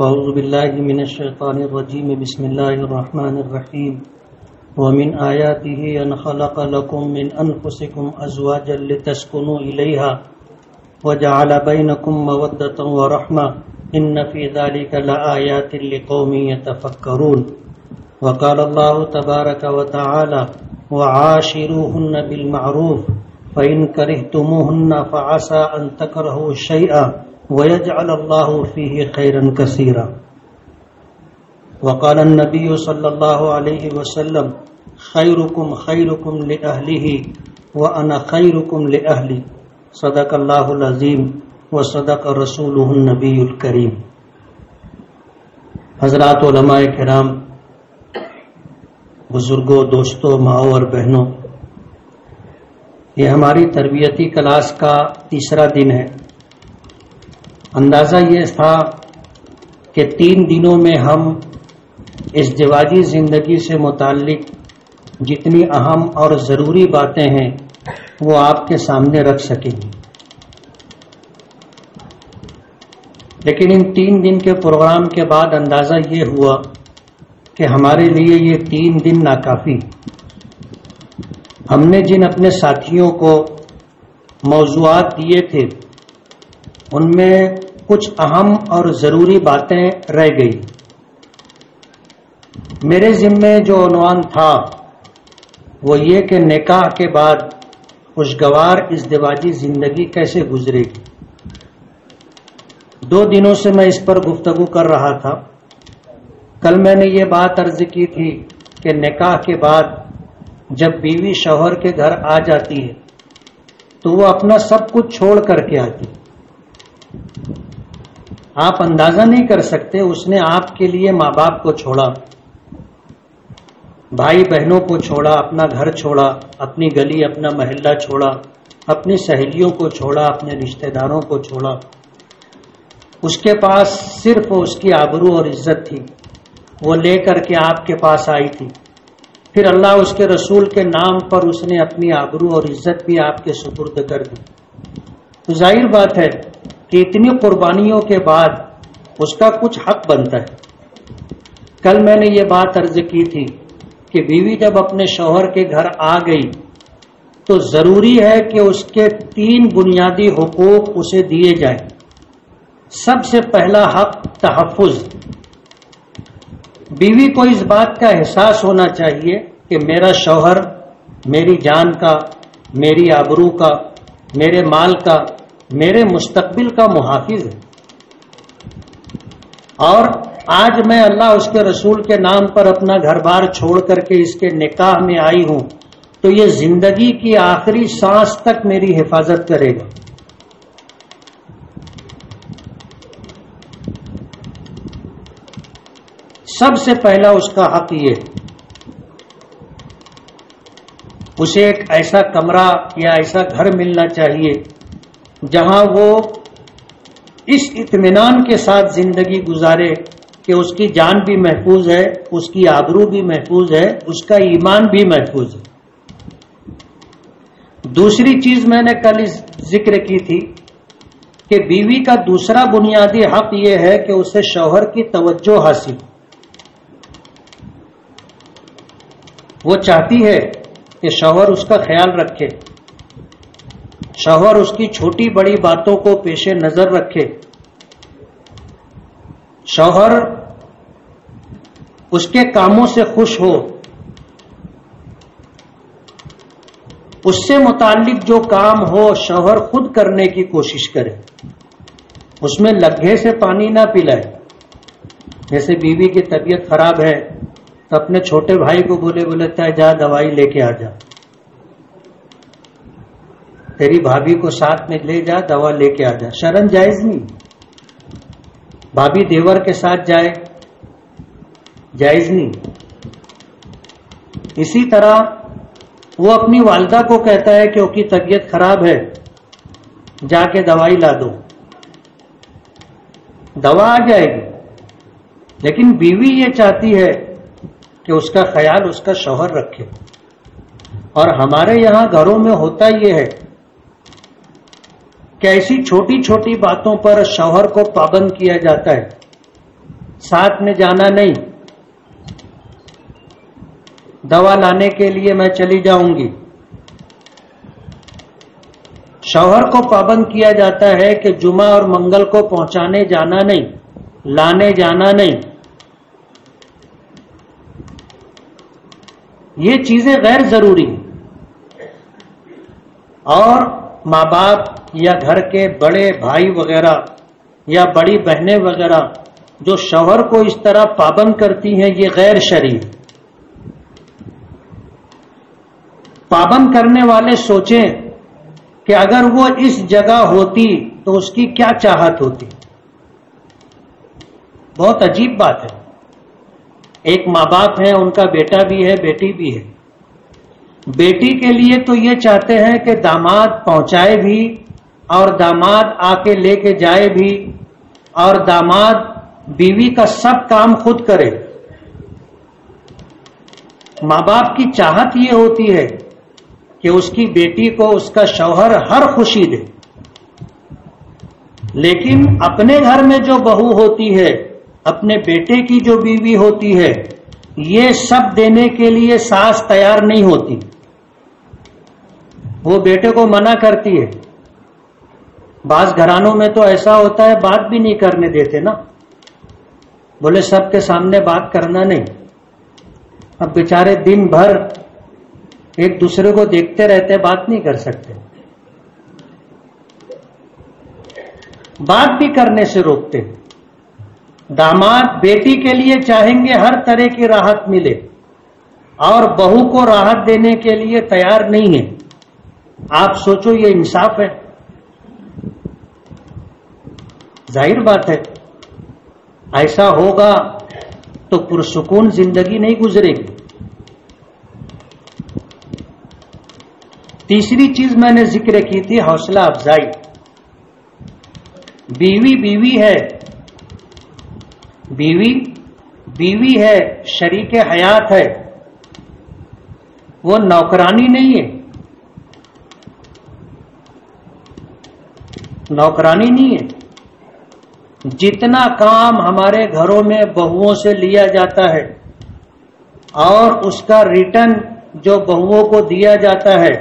أعوذ بالله من الشيطان الرجيم بسم الله الرحمن الرحيم ومن آياته أن خلق لكم من أنفسكم أزواجا لتسكنوا إليها وجعل بينكم مودة ورحمة إن في ذلك لآيات لقوم يتفكرون وقال الله تبارك وتعالى وعاشروهن بالمعروف فإن كرهتموهن فعسى أن تكرهوا شيئا ويجعل الله فيه خيرا كثيرا وقال النبي صلى الله عليه وسلم خيركم خيركم لأهله وأنا خيركم لأهلي صدق الله العظيم وصدق رسوله النبي الكريم. حضرات علماء کرام، بزرگوں، دوستوں، ماؤں اور بہنوں، یہ ہماری تربیتی کلاس کا تیسرا دن ہے. اندازہ یہ تھا کہ 3 دنوں میں ہم ازدواجی زندگی سے متعلق جتنی اہم اور ضروری باتیں ہیں وہ آپ کے سامنے رکھ سکیں گے، لیکن ان 3 دن کے پروگرام کے بعد اندازہ یہ ہوا کہ ہمارے لیے یہ 3 دن ناکافی. ہم نے جن اپنے ساتھیوں کو موضوعات دیے تھے ان میں کچھ اہم اور ضروری باتیں رہ گئی. میرے ذمے جو عنوان تھا وہ یہ کہ نکاح کے بعد خوشگوار ازدواجی زندگی کیسے گزرے گی. 2 دنوں سے میں اس پر گفتگو کر رہا تھا. کل میں نے یہ بات عرض کی تھی کہ نکاح کے بعد جب بیوی شوہر کے گھر آ جاتی ہے تو وہ اپنا سب کچھ چھوڑ کر کے آتی. آپ اندازہ نہیں کر سکتے، اس نے آپ کے لیے ماں باپ کو چھوڑا، بھائی بہنوں کو چھوڑا، اپنا گھر چھوڑا، اپنی گلی اپنا محلہ چھوڑا، اپنی سہیلیوں کو چھوڑا، اپنے رشتہ داروں کو چھوڑا. اس کے پاس صرف اس کی آبرو اور عزت تھی، وہ لے کر کے آپ کے پاس آئی تھی. پھر اللہ اس کے رسول کے نام پر اس نے اپنی آبرو اور عزت بھی آپ کے سپرد کر دی. تو ظاہر بات ہے کہ اتنی قربانیوں کے بعد اس کا کچھ حق بنتا ہے. کل میں نے یہ بات عرض کی تھی کہ بیوی جب اپنے شوہر کے گھر آ گئی تو ضروری ہے کہ اس کے 3 بنیادی حقوق اسے دیے جائیں. سب سے پہلا حق تحفظ. بیوی کو اس بات کا احساس ہونا چاہیے کہ میرا شوہر میری جان کا، میری آبرو کا، میرے مال کا، میرے مستقبل کا محافظ ہے. اور آج میں اللہ اس کے رسول کے نام پر اپنا گھر بار چھوڑ کر کے اس کے نکاح میں آئی ہوں تو یہ زندگی کی آخری سانس تک میری حفاظت کرے گا. سب سے پہلا اس کا حق یہ، اسے ایک ایسا کمرہ یا ایسا گھر ملنا چاہیے جہاں وہ اس اطمینان کے ساتھ زندگی گزارے کہ اس کی جان بھی محفوظ ہے، اس کی آبرو بھی محفوظ ہے، اس کا ایمان بھی محفوظ ہے. دوسری چیز میں نے کل ذکر کی تھی کہ بیوی کا دوسرا بنیادی حق یہ ہے کہ اسے شوہر کی توجہ حاصل. وہ چاہتی ہے کہ شوہر اس کا خیال رکھے، شوہر اس کی چھوٹی بڑی باتوں کو پیش نظر رکھے، شوہر اس کے کاموں سے خوش ہو، اس سے متعلق جو کام ہو شوہر خود کرنے کی کوشش کرے، اس میں لگے سے پانی نہ پلائے. جیسے بیوی کی طبیعت خراب ہے تو اپنے چھوٹے بھائی کو بولتا ہے جا دوائی لے کے آ جا، تیری بھابھی کو ساتھ میں لے جا دوا لے کے آ جا. شرم جائز نہیں. بھابھی دیور کے ساتھ جائے جائز نہیں. اسی طرح وہ اپنی والدہ کو کہتا ہے کہ اس کی طبیعت خراب ہے جا کے دوائی لا دو، دوا آ جائے گی. لیکن بیوی یہ چاہتی ہے کہ اس کا خیال اس کا شوہر رکھے. اور ہمارے یہاں گھروں میں ہوتا یہ ہے کہ ایسی چھوٹی چھوٹی باتوں پر شوہر کو پابند کیا جاتا ہے ساتھ میں جانا نہیں، دوا لانے کے لیے میں چلی جاؤں گی۔ شوہر کو پابند کیا جاتا ہے کہ جمعہ اور منگل کو پہنچانے جانا نہیں، لانے جانا نہیں۔ یہ چیزیں غیر ضروری ہیں، اور ماں باپ یا گھر کے بڑے بھائی وغیرہ یا بڑی بہنیں وغیرہ جو شوہر کو اس طرح پابند کرتی ہیں، یہ غیر شرعی ہے۔ پابند کرنے والے سوچیں کہ اگر وہ اس جگہ ہوتی تو اس کی کیا چاہت ہوتی۔ بہت عجیب بات ہے، ایک ماں باپ ہے، ان کا بیٹا بھی ہے، بیٹی بھی ہے۔ بیٹی کے لیے تو یہ چاہتے ہیں کہ داماد پہنچائے بھی، اور داماد آ کے لے کے جائے بھی، اور داماد بیوی کا سب کام خود کرے۔ ماں باپ کی چاہت یہ ہوتی ہے کہ اس کی بیٹی کو اس کا شوہر ہر خوشی دے، لیکن اپنے گھر میں جو بہو ہوتی ہے، اپنے بیٹے کی جو بیوی ہوتی ہے، یہ سب دینے کے لیے ساس تیار نہیں ہوتی۔ وہ بیٹے کو منع کرتی ہے۔ بعض گھرانوں میں تو ایسا ہوتا ہے بات بھی نہیں کرنے دیتے نا، بولے سب کے سامنے بات کرنا نہیں۔ اب بیچارے دن بھر ایک دوسرے کو دیکھتے رہتے، بات نہیں کر سکتے، بات بھی کرنے سے روکتے۔ داماد بیٹی کے لیے چاہیں گے ہر طرح کی راحت ملے، اور بہو کو راحت دینے کے لیے تیار نہیں ہے۔ آپ سوچو یہ انصاف ہے؟ ظاہر بات ہے، ایسا ہوگا تو پرسکون زندگی نہیں گزرے گی۔ تیسری چیز میں نے ذکر کی تھی، حوصلہ افزائی۔ بیوی بیوی ہے، بیوی بیوی ہے، شریک حیات ہے، وہ نوکرانی نہیں ہے، نوکرانی نہیں ہے۔ جتنا کام ہمارے گھروں میں بہوؤں سے لیا جاتا ہے، اور اس کا ریٹرن جو بہوؤں کو دیا جاتا ہے،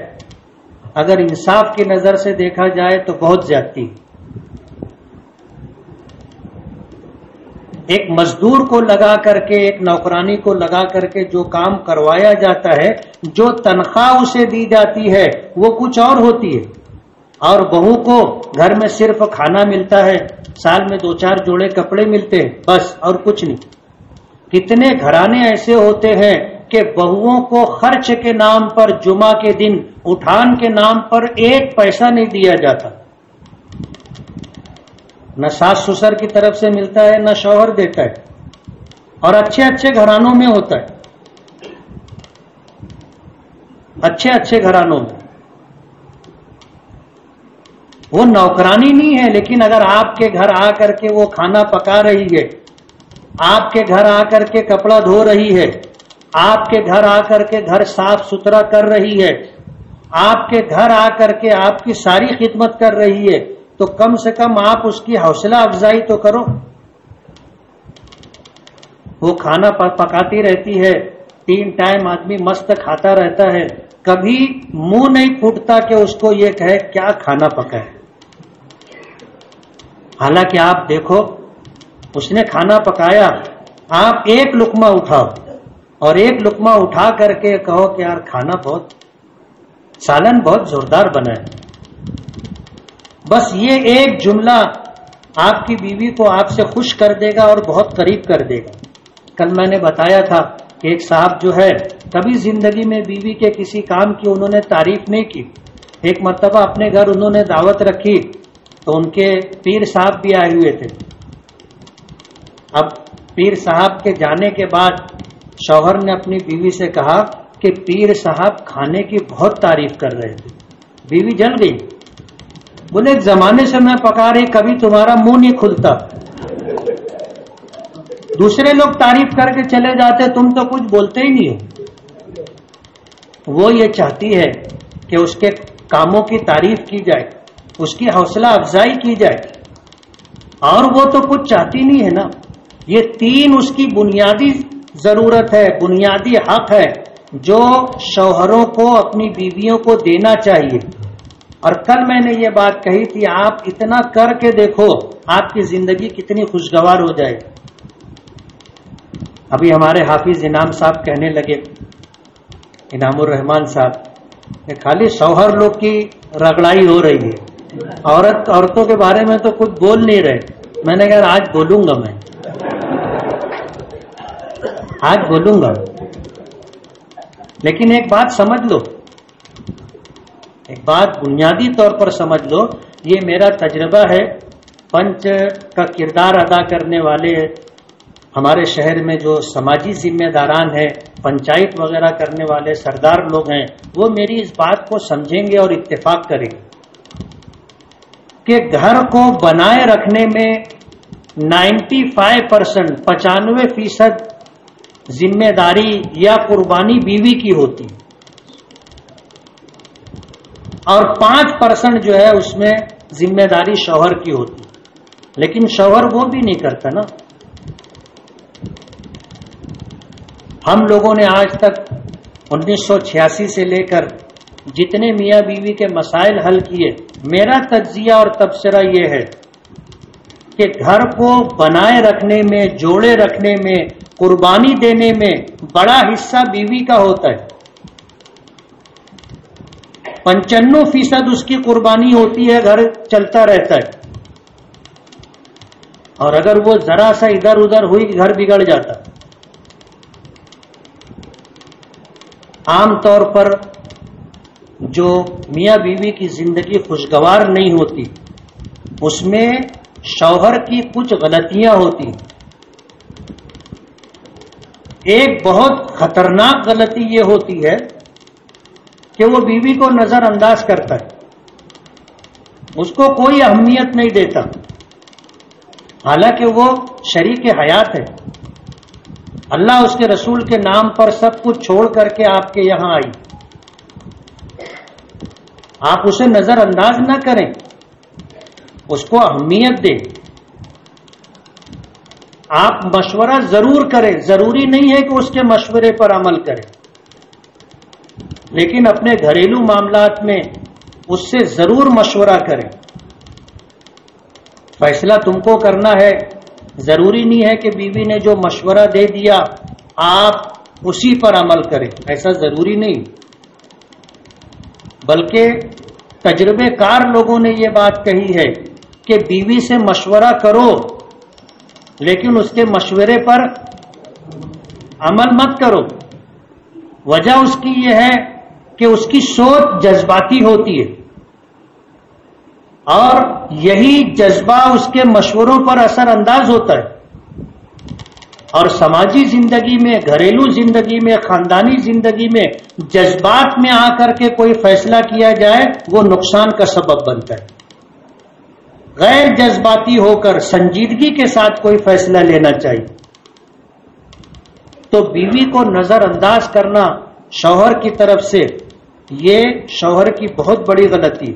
اگر انصاف کی نظر سے دیکھا جائے تو بہت زیادتی۔ ایک مزدور کو لگا کر کے، ایک نوکرانی کو لگا کر کے جو کام کروایا جاتا ہے، جو تنخواہ اسے دی جاتی ہے وہ کچھ اور ہوتی ہے، اور بہو کو گھر میں صرف کھانا ملتا ہے، سال میں 2-4 جوڑے کپڑے ملتے ہیں، بس، اور کچھ نہیں۔ کتنے گھرانے ایسے ہوتے ہیں کہ بہوؤں کو خرچ کے نام پر، جمعہ کے دن اٹھان کے نام پر 1 پیسہ نہیں دیا جاتا، نہ ساس سسر کی طرف سے ملتا ہے، نہ شوہر دیتا ہے، اور اچھے اچھے گھرانوں میں ہوتا ہے، اچھے اچھے گھرانوں میں۔ وہ نوکرانی نہیں ہے، لیکن اگر آپ کے گھر آ کر کے وہ کھانا پکا رہی ہے، آپ کے گھر آ کر کے کپڑا دھو رہی ہے، آپ کے گھر آ کر کے گھر صاف ستھرا کر رہی ہے، آپ کے گھر آ کر کے آپ کی ساری خدمت کر رہی ہے، تو کم سے کم آپ اس کی حوصلہ افزائی تو کرو۔ وہ کھانا پکاتی رہتی ہے، 3 ٹائم آدمی مست کھاتا رہتا ہے، کبھی منہ نہیں پھوٹتا کہ اس کو یہ کہے کیا کھانا پکا ہے۔ حالانکہ آپ دیکھو، اس نے کھانا پکایا، آپ ایک لقمہ اٹھاؤ، اور ایک لقمہ اٹھا کر کے کہو کہ یار کھانا بہت، سالن بہت زوردار بنا ہے۔ بس یہ ایک جملہ آپ کی بیوی کو آپ سے خوش کر دے گا اور بہت قریب کر دے گا۔ کل میں نے بتایا تھا کہ ایک صاحب جو ہے، کبھی زندگی میں بیوی کے کسی کام کی انہوں نے تعریف نہیں کی۔ ایک مرتبہ اپنے گھر انہوں نے دعوت رکھی تو ان کے پیر صاحب بھی آئے ہوئے تھے۔ اب پیر صاحب کے جانے کے بعد شوہر نے اپنی بیوی سے کہا کہ پیر صاحب کھانے کی بہت تعریف کر رہے تھے۔ بیوی جل گئی، بولے ایک زمانے سے میں پکا رہی، کبھی تمہارا منہ نہیں کھلتا، دوسرے لوگ تعریف کر کے چلے جاتے، تم تو کچھ بولتے ہی نہیں ہو۔ وہ یہ چاہتی ہے کہ اس کے کاموں کی تعریف کی جائے، اس کی حوصلہ افزائی کی جائے، اور وہ تو کچھ چاہتی نہیں ہے نا۔ یہ تین اس کی بنیادی ضرورت ہے، بنیادی حق ہے جو شوہروں کو اپنی بیویوں کو دینا چاہیے. اور کل میں نے یہ بات کہی تھی، آپ اتنا کر کے دیکھو آپ کی زندگی کتنی خوشگوار ہو جائے. ابھی ہمارے حافظ انعام صاحب کہنے لگے، انعام الرحمان صاحب، کہ خالی شوہر لوگ کی رگڑائی ہو رہی ہے، عورتوں کے بارے میں تو کچھ بول نہیں رہے. میں نے کہا آج بولوں گا، میں آج بولوں گا. لیکن ایک بات سمجھ لو، ایک بات بنیادی طور پر سمجھ لو، یہ میرا تجربہ ہے. پنچ کا کردار ادا کرنے والے ہمارے شہر میں جو سماجی ذمہ داران ہیں، پنچایت وغیرہ کرنے والے سردار لوگ ہیں، وہ میری اس بات کو سمجھیں گے اور اتفاق کریں گے کہ گھر کو بنائے رکھنے میں 95% ذمہ داری یا قربانی بیوی کی ہوتی ہے، اور 5% جو ہے اس میں ذمہ داری شوہر کی ہوتی. لیکن شوہر وہ بھی نہیں کرتا نا. ہم لوگوں نے آج تک 1986 سے لے کر جتنے میاں بیوی کے مسائل حل کیے، میرا تجزیہ اور تبصرہ یہ ہے کہ گھر کو بنائے رکھنے میں، جوڑے رکھنے میں، قربانی دینے میں بڑا حصہ بیوی کا ہوتا ہے. 95% اس کی قربانی ہوتی ہے، گھر چلتا رہتا ہے. اور اگر وہ ذرا سا ادھر ادھر ہوئی گھر بگڑ جاتا. عام طور پر جو میاں بیوی کی زندگی خوشگوار نہیں ہوتی، اس میں شوہر کی کچھ غلطیاں ہوتی. ایک بہت خطرناک غلطی یہ ہوتی ہے کہ وہ بیوی کو نظر انداز کرتا ہے، اس کو کوئی اہمیت نہیں دیتا، حالانکہ وہ شریک حیات ہے. اللہ اس کے رسول کے نام پر سب کچھ چھوڑ کر کے آپ کے یہاں آئی. آپ اسے نظر انداز نہ کریں، اس کو اہمیت دیں. آپ مشورہ ضرور کریں، ضروری نہیں ہے کہ اس کے مشورے پر عمل کریں، لیکن اپنے گھریلو معاملات میں اس سے ضرور مشورہ کریں. فیصلہ تم کو کرنا ہے، ضروری نہیں ہے کہ بیوی نے جو مشورہ دے دیا آپ اسی پر عمل کریں، ایسا ضروری نہیں. بلکہ تجربے کار لوگوں نے یہ بات کہی ہے کہ بیوی سے مشورہ کرو، لیکن اس کے مشورے پر عمل مت کرو. وجہ اس کی یہ ہے کہ اس کی سوچ جذباتی ہوتی ہے، اور یہی جذبہ اس کے مشوروں پر اثر انداز ہوتا ہے. اور سماجی زندگی میں، گھریلو زندگی میں، خاندانی زندگی میں جذبات میں آ کر کے کوئی فیصلہ کیا جائے وہ نقصان کا سبب بنتا ہے. غیر جذباتی ہو کر سنجیدگی کے ساتھ کوئی فیصلہ لینا چاہیے. تو بیوی کو نظر انداز کرنا شوہر کی طرف سے، یہ شوہر کی بہت بڑی غلطی.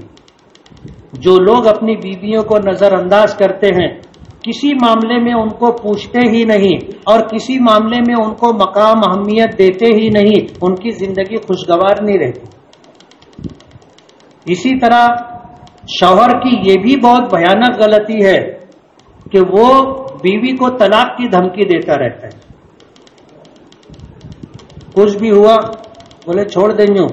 جو لوگ اپنی بیویوں کو نظر انداز کرتے ہیں، کسی معاملے میں ان کو پوچھتے ہی نہیں اور کسی معاملے میں ان کو مقام اہمیت دیتے ہی نہیں، ان کی زندگی خوشگوار نہیں رہتی. اسی طرح شوہر کی یہ بھی بہت بھیانک غلطی ہے کہ وہ بیوی کو طلاق کی دھمکی دیتا رہتا ہے. کچھ بھی ہوا بولے چھوڑ دیں گے،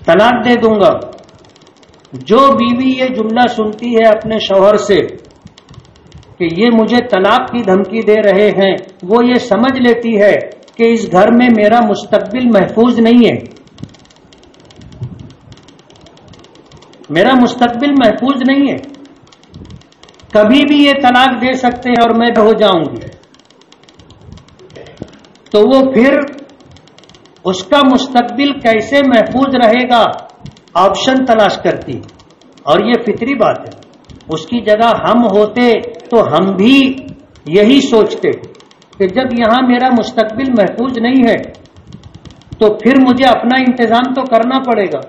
طلاق دے دوں گا. جو بیوی یہ جملہ سنتی ہے اپنے شوہر سے کہ یہ مجھے طلاق کی دھمکی دے رہے ہیں، وہ یہ سمجھ لیتی ہے کہ اس گھر میں میرا مستقبل محفوظ نہیں ہے، میرا مستقبل محفوظ نہیں ہے، کبھی بھی یہ طلاق دے سکتے ہیں اور میں ہو جاؤں گی. تو وہ پھر اس کا مستقبل کیسے محفوظ رہے گا آپشن تلاش کرتی. اور یہ فطری بات ہے. اس کی جگہ ہم ہوتے تو ہم بھی یہی سوچتے کہ جب یہاں میرا مستقبل محفوظ نہیں ہے تو پھر مجھے اپنا انتظام تو کرنا پڑے گا.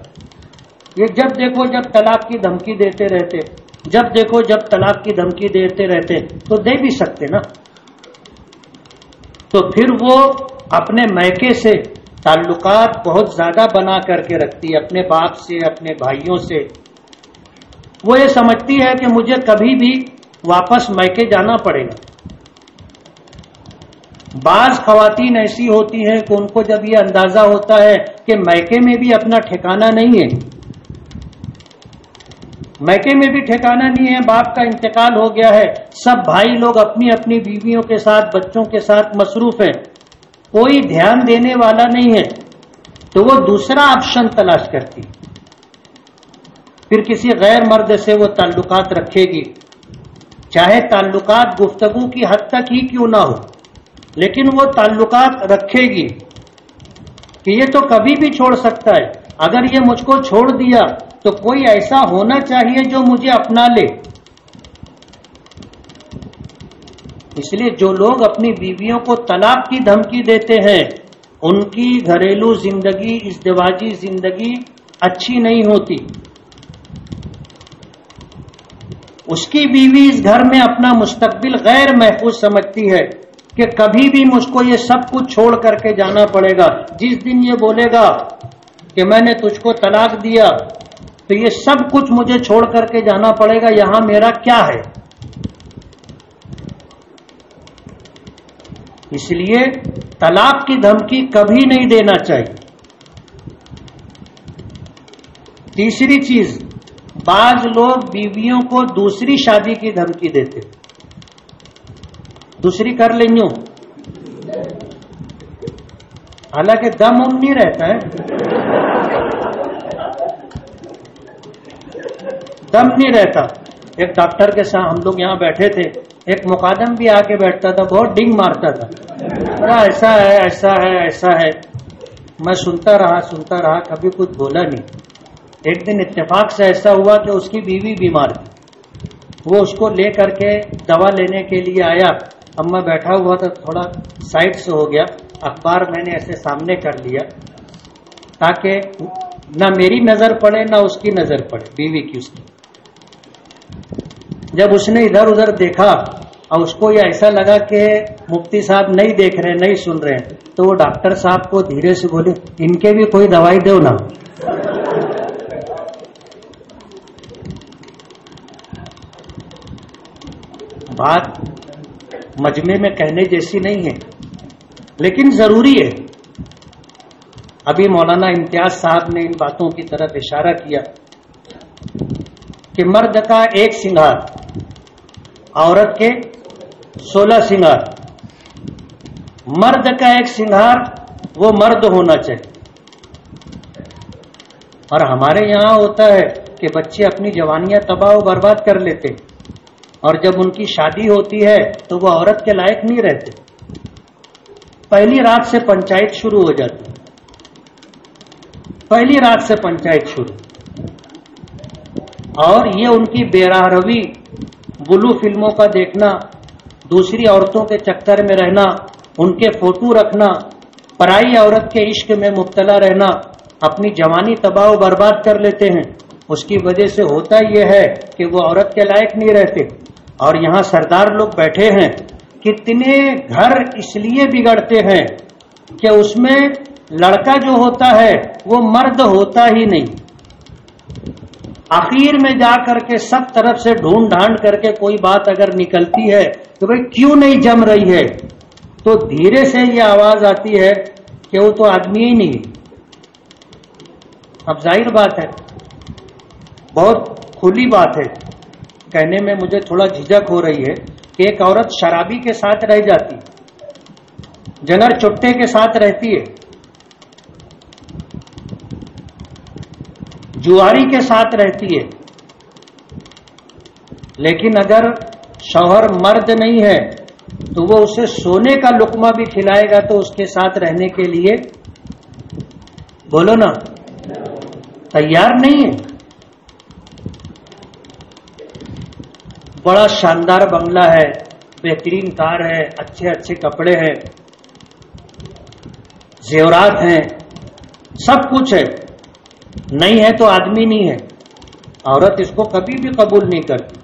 یہ جب دیکھو جب طلاق کی دھمکی دیتے رہتے. جب دیکھو جب طلاق کی دھمکی دیتے رہتے تو دے بھی سکتے نا. تو پھر وہ اپنے میکے سے تعلقات بہت زیادہ بنا کر کے رکھتی ہے، اپنے باپ سے، اپنے بھائیوں سے. وہ یہ سمجھتی ہے کہ مجھے کبھی بھی واپس میکے جانا پڑے گا. بعض خواتین ایسی ہوتی ہیں کہ ان کو جب یہ اندازہ ہوتا ہے کہ میکے میں بھی اپنا ٹھکانہ نہیں ہے، میکے میں بھی ٹھکانہ نہیں ہے، باپ کا انتقال ہو گیا ہے، سب بھائی لوگ اپنی اپنی بیویوں کے ساتھ، بچوں کے ساتھ مصروف ہیں، کوئی دھیان دینے والا نہیں ہے، تو وہ دوسرا آپشن تلاش کرتی، پھر کسی غیر مرد سے وہ تعلقات رکھے گی، چاہے تعلقات گفتگو کی حد تک ہی کیوں نہ ہو، لیکن وہ تعلقات رکھے گی کہ یہ تو کبھی بھی چھوڑ سکتا ہے، اگر یہ مجھ کو چھوڑ دیا تو کوئی ایسا ہونا چاہیے جو مجھے اپنا لے. اس لیے جو لوگ اپنی بیویوں کو طلاق کی دھمکی دیتے ہیں ان کی گھریلو زندگی، ازدواجی زندگی اچھی نہیں ہوتی. اس کی بیوی اس گھر میں اپنا مستقبل غیر محفوظ سمجھتی ہے کہ کبھی بھی مجھ کو یہ سب کچھ چھوڑ کر کے جانا پڑے گا. جس دن یہ بولے گا کہ میں نے تجھ کو طلاق دیا تو یہ سب کچھ مجھے چھوڑ کر کے جانا پڑے گا، یہاں میرا کیا ہے؟ اس لیے طلاق کی دھمکی کبھی نہیں دینا چاہیے. تیسری چیز، بعض لوگ بیویوں کو دوسری شادی کی دھمکی دیتے، دوسری کر لیں گے، حالانکہ دم نہیں رہتا ہے، دم نہیں رہتا. ایک ڈاکٹر کے ساتھ ہم لوگ یہاں بیٹھے تھے، ایک مقدم بھی آ کے بیٹھتا تھا، بہت ڈنگ مارتا تھا، ایسا ہے ایسا ہے ایسا ہے. میں سنتا رہا کبھی کچھ بولا نہیں. ایک دن اتفاق سے ایسا ہوا کہ اس کی بیوی بیمار تھی، وہ اس کو لے کر کے دوا لینے کے لیے آیا. اب میں بیٹھا ہوا تھا، تھوڑا سائڈ سے ہو گیا، اخبار میں نے ایسے سامنے کر لیا تاکہ نہ میری نظر پڑے نہ اس کی نظر پڑے، بیوی کی اس کی. جب اس نے ادھر ادھر دیکھا اور اس کو یہ ایسا لگا کہ مفتی صاحب نہیں دیکھ رہے، نہیں سن رہے ہیں، تو وہ ڈاکٹر صاحب کو دھیرے سے بولے ان کے بھی کوئی دوائی دو نا. بات مجمع میں کہنے جیسی نہیں ہے لیکن ضروری ہے. ابھی مولانا امتیاز صاحب نے ان باتوں کی طرف اشارہ کیا کہ مرد کا ایک سنگار، عورت کے 16 سنگار. مرد کا ایک سنگار وہ مرد ہونا چاہیے. اور ہمارے یہاں ہوتا ہے کہ بچے اپنی جوانیاں تباہ و برباد کر لیتے اور جب ان کی شادی ہوتی ہے تو وہ عورت کے لائق نہیں رہتے. پہلی رات سے پنچایت شروع ہو جاتی، پہلی رات سے پنچایت شروع. اور یہ ان کی بے راہ روی، بلو فلموں کا دیکھنا، دوسری عورتوں کے چکر میں رہنا، ان کے فوٹو رکھنا، پرائی عورت کے عشق میں مبتلا رہنا، اپنی جوانی تباہ و برباد کر لیتے ہیں. اس کی وجہ سے ہوتا یہ ہے کہ وہ عورت کے لائق نہیں رہتے. اور یہاں سردار لوگ بیٹھے ہیں، کتنے گھر اس لیے بگڑتے ہیں کہ اس میں لڑکا جو ہوتا ہے وہ مرد ہوتا ہی نہیں. آخر میں جا کر کے سب طرف سے ڈھونڈ ڈھانڈ کر کے کوئی بات اگر نکلتی ہے کہ بھئی کیوں نہیں جم رہی ہے، تو دھیرے سے یہ آواز آتی ہے کہ وہ تو آدمی ہی نہیں. اب ظاہر بات ہے، بہت کھلی بات ہے، کہنے میں مجھے تھوڑا جھجک ہو رہی ہے کہ ایک عورت شرابی کے ساتھ رہ جاتی، جنر چٹے کے ساتھ رہتی ہے، جواری کے ساتھ رہتی ہے، لیکن اگر شوہر مرد نہیں ہے تو وہ اسے سونے کا لقمہ بھی کھلائے گا تو اس کے ساتھ رہنے کے لیے بولو نا تیار نہیں ہے. بڑا شاندار بنگلہ ہے، بہترین کار ہے، اچھے اچھے کپڑے ہیں، زیورات ہیں، سب کچھ ہے، نہیں ہے تو آدمی نہیں ہے. عورت اس کو کبھی بھی قبول نہیں کرتی.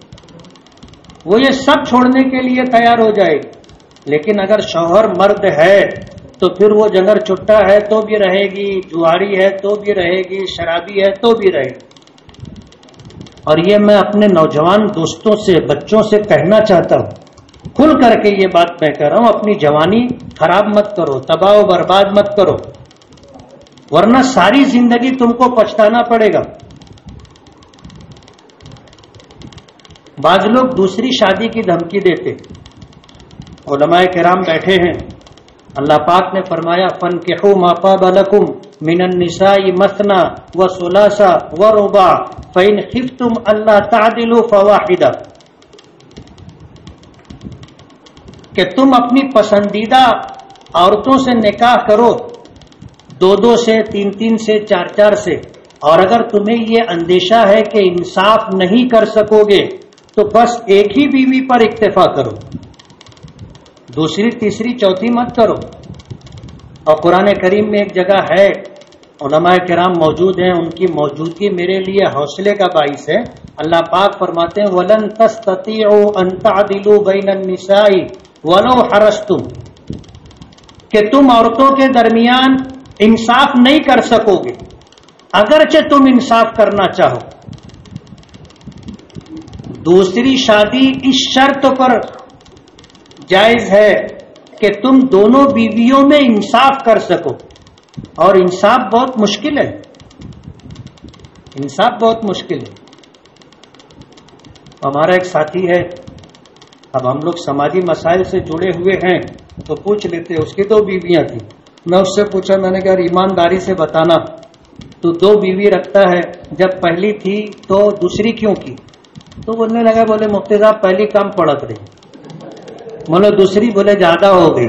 وہ یہ سب چھوڑنے کے لیے تیار ہو جائے گی. لیکن اگر شوہر مرد ہے تو پھر وہ جگر چٹا ہے تو بھی رہے گی، جواری ہے تو بھی رہے گی، شرابی ہے تو بھی رہے گی. اور یہ میں اپنے نوجوان دوستوں سے، بچوں سے کہنا چاہتا ہوں، کھل کر کے یہ بات میں کہہ رہا ہوں، اپنی جوانی خراب مت کرو، تباہ و برباد مت کرو، ورنہ ساری زندگی تم کو پچھتانا پڑے گا. بعض لوگ دوسری شادی کی دھمکی دیتے. علماء کرام بیٹھے ہیں، اللہ پاک نے فرمایا فَانْكِحُوا مَا طَابَ لَكُمْ مِنَ النِّسَاءِ مَثْنَىٰ وَثُلَاثَ وَرُبَاعَ فَإِنْ خِفْتُمْ أَلَّا تَعْدِلُوا فَوَاحِدَةً، کہ تم اپنی پسندیدہ عورتوں سے نکاح کرو، 2 سے، 3 سے، 4 سے، اور اگر تمہیں یہ اندیشہ ہے کہ انصاف نہیں کر سکو گے تو بس ایک ہی بیوی پر اکتفا کرو، دوسری، تیسری، چوتھی مت کرو. اور قرآن کریم میں ایک جگہ ہے، علماء کرام موجود ہیں، ان کی موجودگی میرے لیے حوصلے کا باعث ہے. اللہ پاک فرماتے ہیں وَلَن تَسْتَطِيعُوا أَن تَعْدِلُوا بَيْنَ النِّسَاءِ وَلَوْ حَرَصْتُمْ، کہ تم عورتوں کے درمیان انصاف نہیں کر سکو گے اگرچہ تم انصاف کرنا چاہو. دوسری شادی اس شرط پر جائز ہے کہ تم دونوں بیویوں میں انصاف کر سکو، اور انصاف بہت مشکل ہے، انصاف بہت مشکل ہے. ہمارا ایک ساتھی ہے، اب ہم لوگ سماجی مسائل سے جڑے ہوئے ہیں تو پوچھ لیتے، اس کی 2 بیویاں تھیں. میں اس سے پوچھا، میں نے کہا ایمانداری سے بتانا، تو 2 بیوی رکھتا ہے، جب پہلی تھی تو دوسری کیوں کی؟ تو بولنے لگا، بولے مفتی صاحب پہلی کم پڑت رہی، بولے دوسری بولے زیادہ ہو گئی.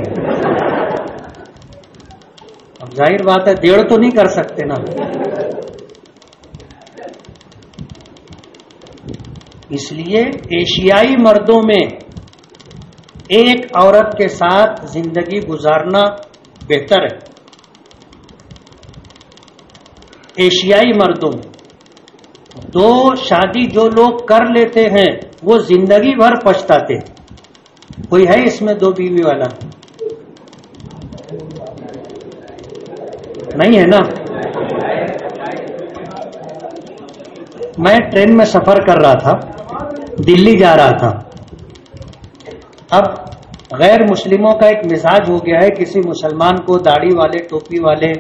اب ظاہر بات ہے 1.5 تو نہیں کر سکتے نا. اس لیے ایشیائی مردوں میں ایک عورت کے ساتھ زندگی گزارنا بہتر ہے. ایشیائی مردوں میں 2 شادی جو لوگ کر لیتے ہیں وہ زندگی بھر پچھتاتے ہیں. کوئی ہے اس میں 2 بیوی والا؟ نہیں ہے نا. میں ٹرین میں سفر کر رہا تھا، دلی جا رہا تھا. اب غیر مسلموں کا ایک مزاج ہو گیا ہے، کسی مسلمان کو داڑھی والے، ٹوپی والے،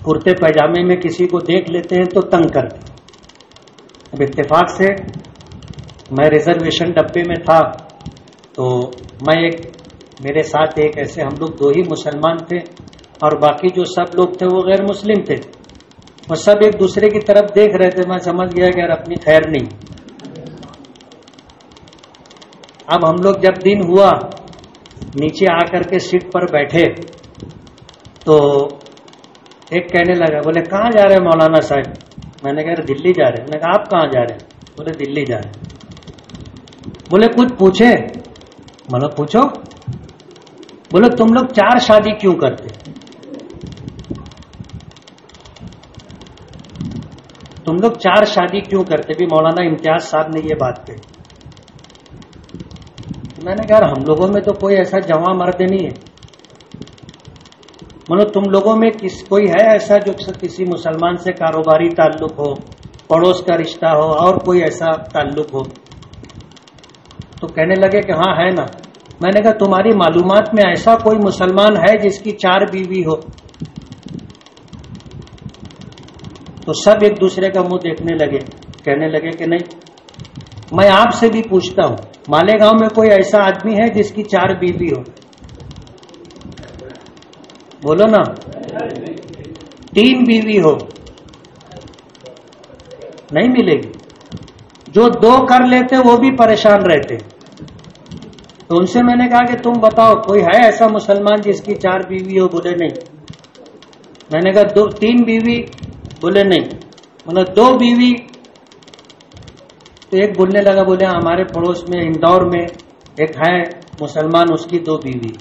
کرتے پاجامے میں کسی کو دیکھ لیتے ہیں تو تنگ کرتے. اب اتفاق سے میں ریزرویشن ڈبے میں تھا، تو میرے ساتھ ایک ایسے ہم لوگ 2 ہی مسلمان تھے، اور باقی جو سب لوگ تھے وہ غیر مسلم تھے، اور سب ایک دوسرے کی طرف دیکھ رہے تھے. میں سمجھ گیا کہ یار اپنی خیر نہیں. اب ہم لوگ جب دن ہوا نیچے آ کر کے سیٹ پر بیٹھے تو ایک کہنے لگا، بولے کہاں جا رہے ہیں مولانا صاحب؟ میں نے کہا دلی جا رہے ہیں. میں نے کہا آپ کہاں جا رہے ہیں؟ بولے دلی جا رہے ہیں. بولے کچھ پوچھے؟ مطلب پوچھو. بولے تم لوگ 4 شادی کیوں کرتے؟ تم لوگ 4 شادی کیوں کرتے؟ بھی مولانا امتیاز صاحب نے یہ بات کہی. میں نے کہا ہم لوگوں میں تو کوئی ایسا جواں مرد نہیں ہے. مطلب تم لوگوں میں کوئی ہے ایسا جو کسی مسلمان سے کاروباری تعلق ہو، پڑوس کا رشتہ ہو، اور کوئی ایسا تعلق ہو؟ تو کہنے لگے کہ ہاں ہے نا. میں نے کہا تمہاری معلومات میں ایسا کوئی مسلمان ہے جس کی 4 بیوی ہو؟ تو سب ایک دوسرے کا منہ دیکھنے لگے، کہنے لگے کہ نہیں. میں آپ سے بھی پوچھتا ہوں، مالیگاؤں میں کوئی ایسا آدمی ہے جس کی 4 بیوی ہو؟ بولو نا. 3 بیوی ہو نہیں ملے گی. جو 2 کر لیتے وہ بھی پریشان رہتے. تو ان سے میں نے کہا کہ تم بتاؤ کوئی ہے ایسا مسلمان جس کی 4 بیوی ہو؟ بولے نہیں. میں نے کہا 3 بیوی؟ بولے نہیں. مطلب 2 بیوی. تو ایک بولنے لگا، بولے ہمارے پڑوس میں اندور میں ایک ہے مسلمان، اس کی 2 بیوی.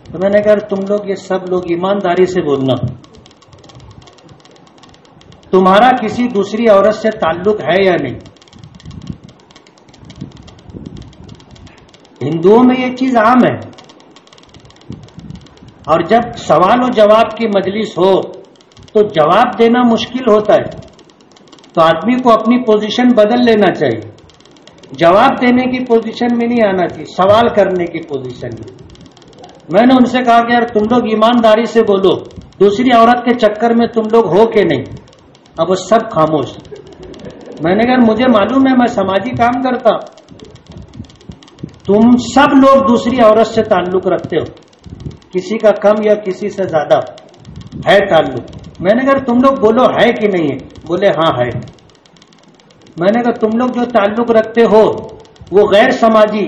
تو میں نے کہا تم لوگ یہ سب لوگ ایمانداری سے بولنا، تمہارا کسی دوسری عورت سے تعلق ہے یا نہیں؟ ہندوؤں میں یہ چیز عام ہے. اور جب سوال و جواب کی مجلس ہو تو جواب دینا مشکل ہوتا ہے، تو آدمی کو اپنی پوزیشن بدل لینا چاہیے. جواب دینے کی پوزیشن میں نہیں آنا چاہیے، سوال کرنے کی پوزیشن میں. میں نے ان سے کہا کہ یار تم لوگ ایمانداری سے بولو، دوسری عورت کے چکر میں تم لوگ ہو کہ نہیں. اب وہ سب خاموش. میں نے کہا مجھے معلوم ہے، میں سماجی کام کرتا ہوں، تم سب لوگ دوسری عورت سے تعلق رکھتے ہو، کسی کا کم یا کسی سے زیادہ ہے تعلق. میں نے کہا تم لوگ بولو ہے کہ نہیں ہے. بولے ہاں ہے. میں نے کہا تم لوگ جو تعلق رکھتے ہو وہ غیر سماجی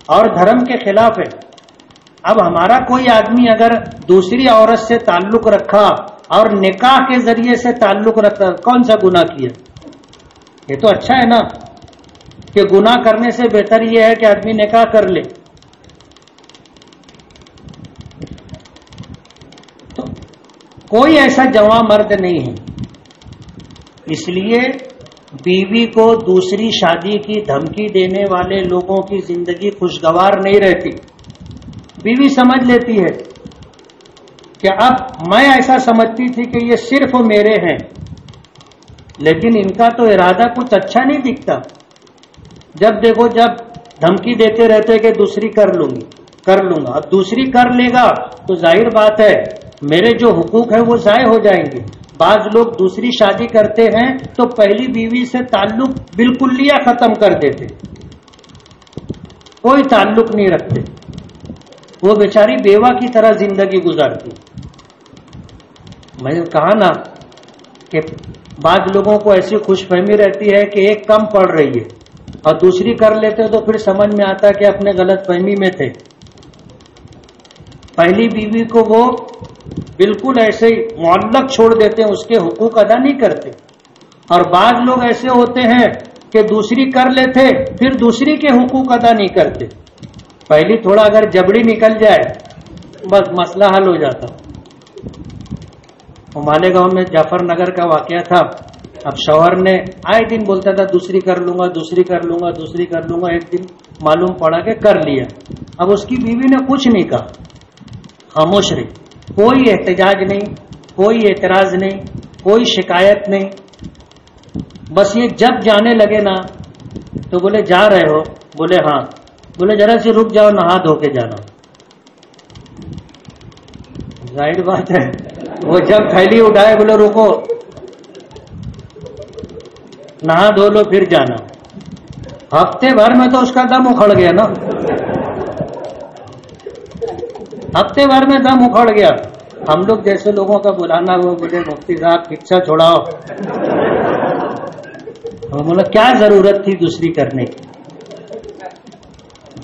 اور دھرم کے خلاف ہے. اب ہمارا کوئی آدمی اگر دوسری عورت سے تعلق رکھا اور نکاح کے ذریعے سے تعلق رکھا، کون سا گناہ کیا؟ یہ تو اچھا ہے نا، کہ گناہ کرنے سے بہتر یہ ہے کہ آدمی نکاح کر لے. تو کوئی ایسا جوان مرد نہیں ہے. اس لیے بیوی کو دوسری شادی کی دھمکی دینے والے لوگوں کی زندگی خوشگوار نہیں رہتی. بیوی سمجھ لیتی ہے کہ اب میں ایسا سمجھتی تھی کہ یہ صرف میرے ہیں، لیکن ان کا تو ارادہ کچھ اچھا نہیں دکھتا. جب دیکھو جب دھمکی دیتے رہتے کہ دوسری کر لوں گا، اب دوسری کر لے گا تو ظاہر بات ہے میرے جو حقوق ہیں وہ ضائع ہو جائیں گے. بعض لوگ دوسری شادی کرتے ہیں تو پہلی بیوی سے تعلق بالکلیہ ختم کر دیتے، کوئی تعلق نہیں رکھتے، وہ بیچاری بیوہ کی طرح زندگی گزارتی. میں نے کہا نا کہ بعض لوگوں کو ایسی خوش فہمی رہتی ہے کہ ایک کم پڑ رہی ہے اور دوسری کر لیتے تو پھر سمجھ میں آتا کہ اپنے غلط فہمی میں تھے. پہلی بیوی کو وہ بالکل ایسے ہی معلق چھوڑ دیتے ہیں، اس کے حقوق ادا نہیں کرتے. اور بعض لوگ ایسے ہوتے ہیں کہ دوسری کر لیتے پھر دوسری کے حقوق ادا نہیں کرتے. پہلی تھوڑا اگر جبڑی نکل جائے بس مسئلہ حل ہو جاتا. مالیگاؤں میں جعفر نگر کا واقعہ تھا. اب شوہر نے آئے دن بولتا تھا دوسری کر لوں گا، دوسری کر لوں گا، دوسری کر لوں گا. ایک دن معلوم پڑا کہ کر لیا. اب اس کی بیوی نے کچھ نہیں کہا، خاموش رہی. کوئی احتجاج نہیں، کوئی اعتراض نہیں، کوئی شکایت نہیں. بس یہ جب جانے لگے نا تو بولے جا رہے ہو؟ بولے ہاں. بولے ذرا سی رک جاؤ، نہا دھو کے جانا. ظاہر بات ہے وہ جب تھیلی اٹھائے بولے رکو، نہا دھو لو پھر جانا. ہفتے بھر میں تو اس کا دم اکھڑ گیا نا، ہفتے بھر میں دم اکھڑ گیا. ہم لوگ جیسے لوگوں کا بلانا وہ بولے مفتی صاحب پکچر چھوڑاؤ. بولا کیا ضرورت تھی دوسری کرنے کی؟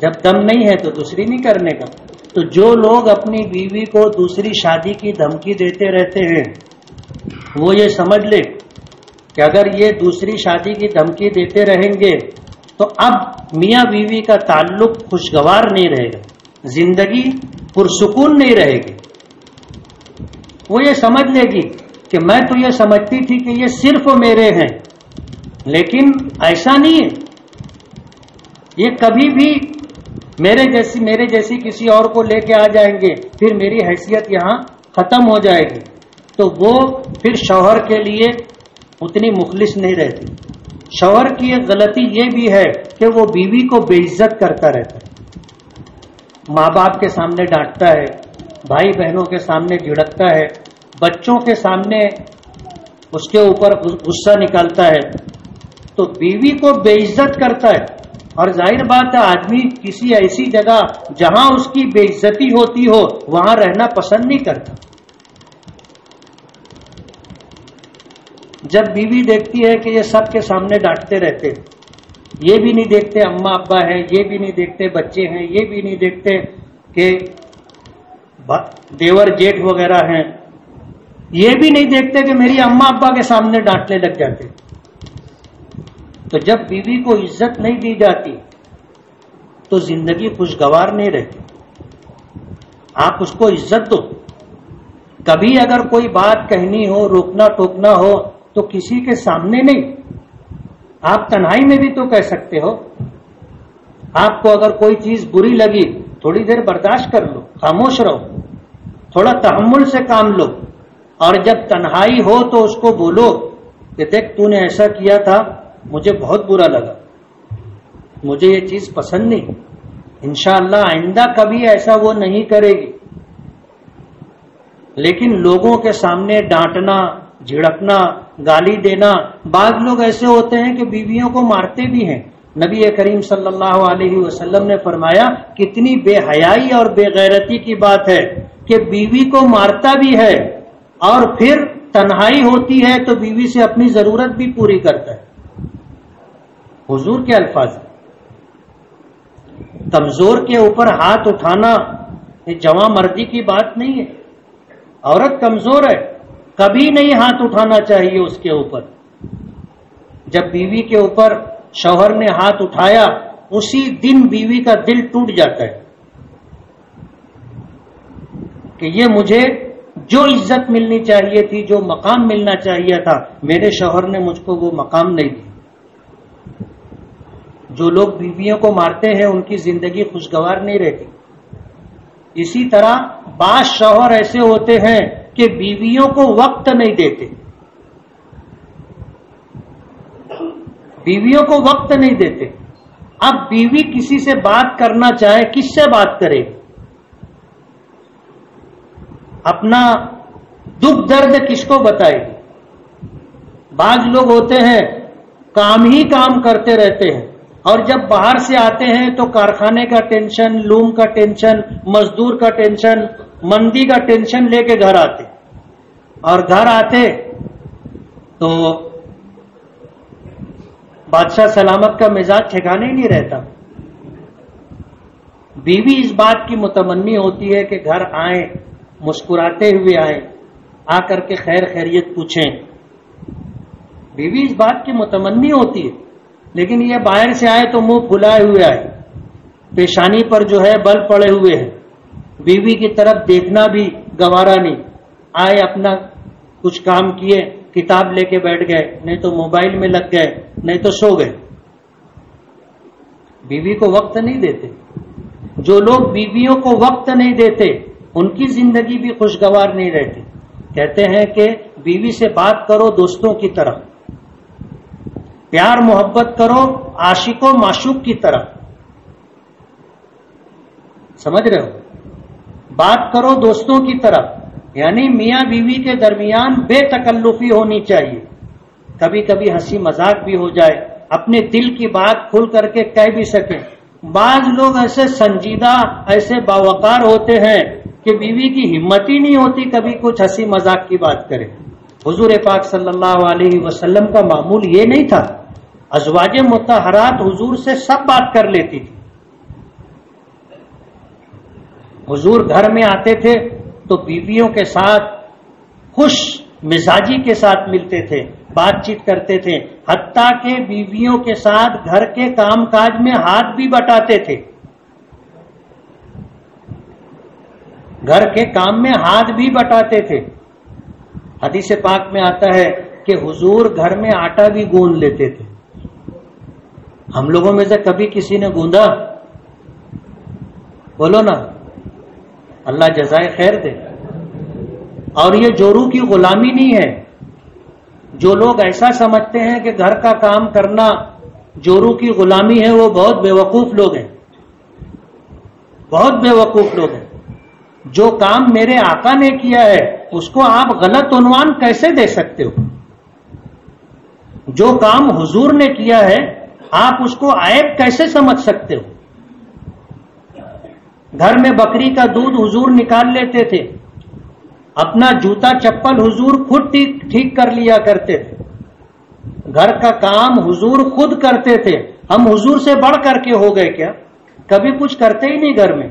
جب دم نہیں ہے تو دوسری نہیں کرنے کا. تو جو لوگ اپنی بیوی کو دوسری شادی کی دھمکی دیتے رہتے ہیں وہ یہ سمجھ لے کہ اگر یہ دوسری شادی کی دھمکی دیتے رہیں گے تو اب میاں بیوی کا تعلق خوشگوار نہیں رہے گا، زندگی پرسکون نہیں رہے گی. وہ یہ سمجھ لے گی کہ میں تو یہ سمجھتی تھی کہ یہ صرف میرے ہیں، لیکن ایسا نہیں ہے. یہ کبھی بھی میرے جیسی کسی اور کو لے کے آ جائیں گے، پھر میری حیثیت یہاں ختم ہو جائے گی. تو وہ پھر شوہر کے لیے اتنی مخلص نہیں رہتی. شوہر کی ایک غلطی یہ بھی ہے کہ وہ بیوی کو بے عزت کرتا رہتا ہے، ماں باپ کے سامنے ڈانٹتا ہے، بھائی بہنوں کے سامنے جھڑکتا ہے، بچوں کے سامنے اس کے اوپر غصہ نکالتا ہے. تو بیوی کو بے عزت کرتا ہے. اور ظاہر بات ہے آدمی کسی ایسی جگہ جہاں اس کی بے عزتی ہوتی ہو وہاں رہنا پسند نہیں کرتا. جب بیوی دیکھتی ہے کہ یہ سب کے سامنے ڈانٹتے رہتے، یہ بھی نہیں دیکھتے اماں ابا ہے، یہ بھی نہیں دیکھتے بچے ہیں، یہ بھی نہیں دیکھتے کہ دیور جیٹھ وغیرہ ہیں، یہ بھی نہیں دیکھتے کہ میری اماں ابا کے سامنے ڈانٹنے لگ جاتے. تو جب بیوی کو عزت نہیں دی جاتی تو زندگی خوشگوار نہیں رہتی. آپ اس کو عزت دو. کبھی اگر کوئی بات کہنی ہو، روکنا ٹوکنا ہو تو کسی کے سامنے نہیں، آپ تنہائی میں بھی تو کہہ سکتے ہو. آپ کو اگر کوئی چیز بری لگی تھوڑی دیر برداشت کر لو، خاموش رہو، تھوڑا تحمل سے کام لو، اور جب تنہائی ہو تو اس کو بولو کہ دیکھ تو نے ایسا کیا تھا، مجھے بہت برا لگا، مجھے یہ چیز پسند نہیں، انشاءاللہ آئندہ کبھی ایسا وہ نہیں کرے گی۔ لیکن لوگوں کے سامنے ڈانٹنا، جھڑکنا، گالی دینا، بعض لوگ ایسے ہوتے ہیں کہ بیویوں کو مارتے بھی ہیں۔ نبی کریم صلی اللہ علیہ وسلم نے فرمایا کتنی بے حیائی اور بے غیرتی کی بات ہے کہ بیوی کو مارتا بھی ہے اور پھر تنہائی ہوتی ہے تو بیوی سے اپنی ضرورت بھی پوری کرتا ہے۔ حضور کے الفاظ، کمزور کے اوپر ہاتھ اٹھانا یہ جواں مردی کی بات نہیں ہے۔ عورت کمزور ہے، کبھی نہیں ہاتھ اٹھانا چاہیے اس کے اوپر۔ جب بیوی کے اوپر شوہر نے ہاتھ اٹھایا اسی دن بیوی کا دل ٹوٹ جاتا ہے کہ یہ مجھے جو عزت ملنی چاہیے تھی، جو مقام ملنا چاہیے تھا، میرے شوہر نے مجھ کو وہ مقام نہیں دیا۔ جو لوگ بیویوں کو مارتے ہیں ان کی زندگی خوشگوار نہیں رہتی۔ اسی طرح بعض شوہر ایسے ہوتے ہیں کہ بیویوں کو وقت نہیں دیتے، بیویوں کو وقت نہیں دیتے۔ اب بیوی کسی سے بات کرنا چاہے، کس سے بات کرے؟ اپنا دکھ درد کس کو بتائے گی؟ بعض لوگ ہوتے ہیں کام ہی کام کرتے رہتے ہیں، اور جب باہر سے آتے ہیں تو کارخانے کا ٹینشن، لوم کا ٹینشن، مزدور کا ٹینشن، منڈی کا ٹینشن لے کے گھر آتے، اور گھر آتے تو بادشاہ سلامت کا مزاج ٹھکانے ہی نہیں رہتا۔ بیوی اس بات کی متمنی ہوتی ہے کہ گھر آئیں، مسکراتے ہوئے آئیں، آ کر کے خیر خیریت پوچھیں۔ بیوی اس بات کی متمنی ہوتی ہے، لیکن یہ باہر سے آئے تو منہ پھلائے ہوئے آئے، پیشانی پر جو ہے بل پڑے ہوئے ہیں، بیوی کی طرف دیکھنا بھی گوارا نہیں۔ آئے اپنا کچھ کام کیے، کتاب لے کے بیٹھ گئے، نہیں تو موبائل میں لگ گئے، نہیں تو سو گئے، بیوی کو وقت نہیں دیتے۔ جو لوگ بیویوں کو وقت نہیں دیتے ان کی زندگی بھی خوشگوار نہیں رہتی۔ کہتے ہیں کہ بیوی سے بات کرو دوستوں کی طرح، پیار محبت کرو عاشق و معشوق کی طرح، سمجھ رہے ہو؟ بات کرو دوستوں کی طرح، یعنی میاں بیوی کے درمیان بے تکلفی ہونی چاہیے، کبھی کبھی ہنسی مذاق بھی ہو جائے، اپنے دل کی بات کھل کر کے کہہ بھی سکیں۔ بعض لوگ ایسے سنجیدہ، ایسے باوقار ہوتے ہیں کہ بیوی کی ہمت ہی نہیں ہوتی کبھی کچھ ہنسی مذاق کی بات کرے۔ حضور پاک صلی اللہ علیہ وسلم کا معمول یہ نہیں تھا، ازواج مطہرات حضور سے سب بات کر لیتی تھی۔ حضور گھر میں آتے تھے تو بیویوں کے ساتھ خوش مزاجی کے ساتھ ملتے تھے، بات چیت کرتے تھے، حتیٰ کہ بیویوں کے ساتھ گھر کے کام کاج میں ہاتھ بھی بٹاتے تھے، گھر کے کام میں ہاتھ بھی بٹاتے تھے۔ حدیث پاک میں آتا ہے کہ حضور گھر میں آٹا بھی گوندھ لیتے تھے۔ ہم لوگوں میں سے کبھی کسی نے گوندا؟ بولو نا، اللہ جزائے خیر دے۔ اور یہ جورو کی غلامی نہیں ہے۔ جو لوگ ایسا سمجھتے ہیں کہ گھر کا کام کرنا جورو کی غلامی ہے، وہ بہت بیوقوف لوگ ہیں، بہت بیوقوف لوگ ہیں۔ جو کام میرے آقا نے کیا ہے اس کو آپ غلط عنوان کیسے دے سکتے ہو؟ جو کام حضور نے کیا ہے آپ اس کو عیب کیسے سمجھ سکتے ہو؟ گھر میں بکری کا دودھ حضور نکال لیتے تھے، اپنا جوتا چپل حضور خود ٹھیک کر لیا کرتے تھے، گھر کا کام حضور خود کرتے تھے۔ ہم حضور سے بڑھ کر کے ہو گئے کیا؟ کبھی کچھ کرتے ہی نہیں گھر میں۔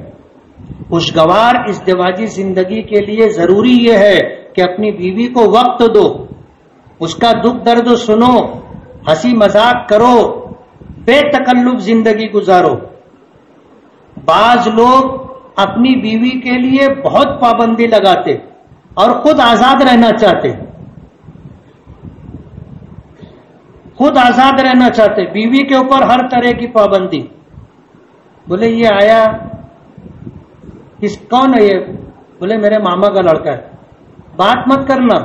خوشگوار ازدواجی زندگی کے لیے ضروری یہ ہے کہ اپنی بیوی کو وقت دو، اس کا دکھ درد سنو، ہنسی مذاق کرو، بے تکلف زندگی گزارو۔ بعض لوگ اپنی بیوی کے لیے بہت پابندی لگاتے اور خود آزاد رہنا چاہتے، خود آزاد رہنا چاہتے، بیوی کے اوپر ہر طرح کی پابندی۔ بولے یہ آیا کون ہے یہ؟ بولے میرے ماما کا لڑکا ہے. بات مت کرنا.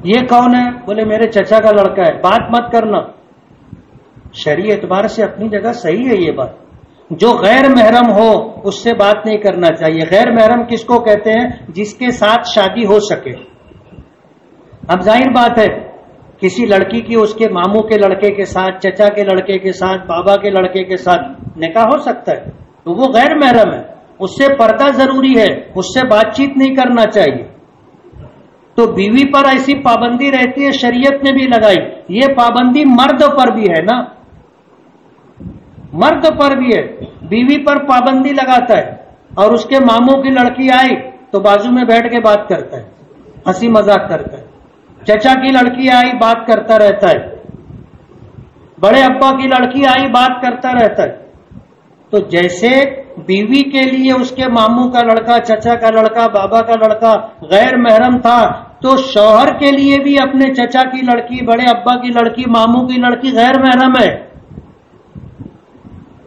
یہ کون ہے؟ بولے میرے چچا کا لڑکا ہے. بات مت کرنا. شرعی اعتبار سے اپنی جگہ صحیح ہے یہ بات. جو غیر محرم ہو اس سے بات نہیں کرنا چاہیے. غیر محرم کس کو کہتے ہیں؟ جس کے ساتھ شادی ہو سکے. اب ظاہر بات ہے کسی لڑکی کی اس کے ماموں کے لڑکے کے ساتھ، چچا کے لڑکے کے ساتھ، بابا کے لڑکے کے ساتھ نکاح ہو سکتا ہے، تو وہ غیر محرم ہے، اس سے پردہ ضروری ہے، اس سے بات چیت نہیں کرنا چاہیے. تو بیوی پر ایسی پابندی رہتی ہے، شریعت نے بھی لگائی. یہ پابندی مرد پر بھی ہے نا، مرد پر بھی ہے. بیوی پر پابندی لگاتا ہے اور اس کے ماموں کی لڑکی آئی تو بازو میں بیٹھ کے بات کرتا ہے، ہنسی مذاق کرتا ہے. چچا کی لڑکی آئی بات کرتا رہتا ہے، بڑے ابا کی لڑکی آئی بات کرتا رہتا ہے. تو جیسے بیوی کے لیے اس کے ماموں کا لڑکا، چچا کا لڑکا، بابا کا لڑکا غیر محرم تھا، تو شوہر کے لیے بھی اپنے چچا کی لڑکی، بڑے ابا کی لڑکی، ماموں کی لڑکی غیر محرم ہے.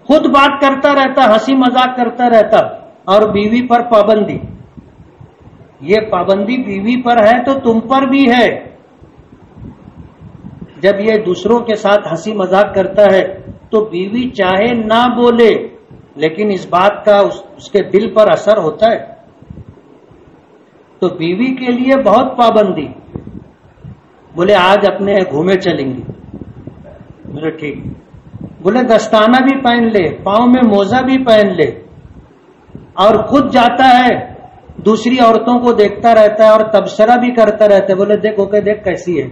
خود بات کرتا رہتا، ہنسی مذاق کرتا رہتا. اور بیوی پر پابندی، یہ پابندی بیوی پر ہے تو تم پر بھی ہے. جب یہ دوسروں کے ساتھ ہنسی مذاق کرتا ہے تو بیوی چاہے نہ بولے لیکن اس بات کا اس کے دل پر اثر ہوتا ہے. تو بیوی کے لیے بہت پابندی. بولے آج اپنے گھومے چلیں گے. بولے ٹھیک. بولے دستانہ بھی پہن لے، پاؤں میں موزہ بھی پہن لے، اور خود جاتا ہے دوسری عورتوں کو دیکھتا رہتا ہے اور تبصرہ بھی کرتا رہتا ہے. بولے دیکھو کہ دیکھ کیسی ہے،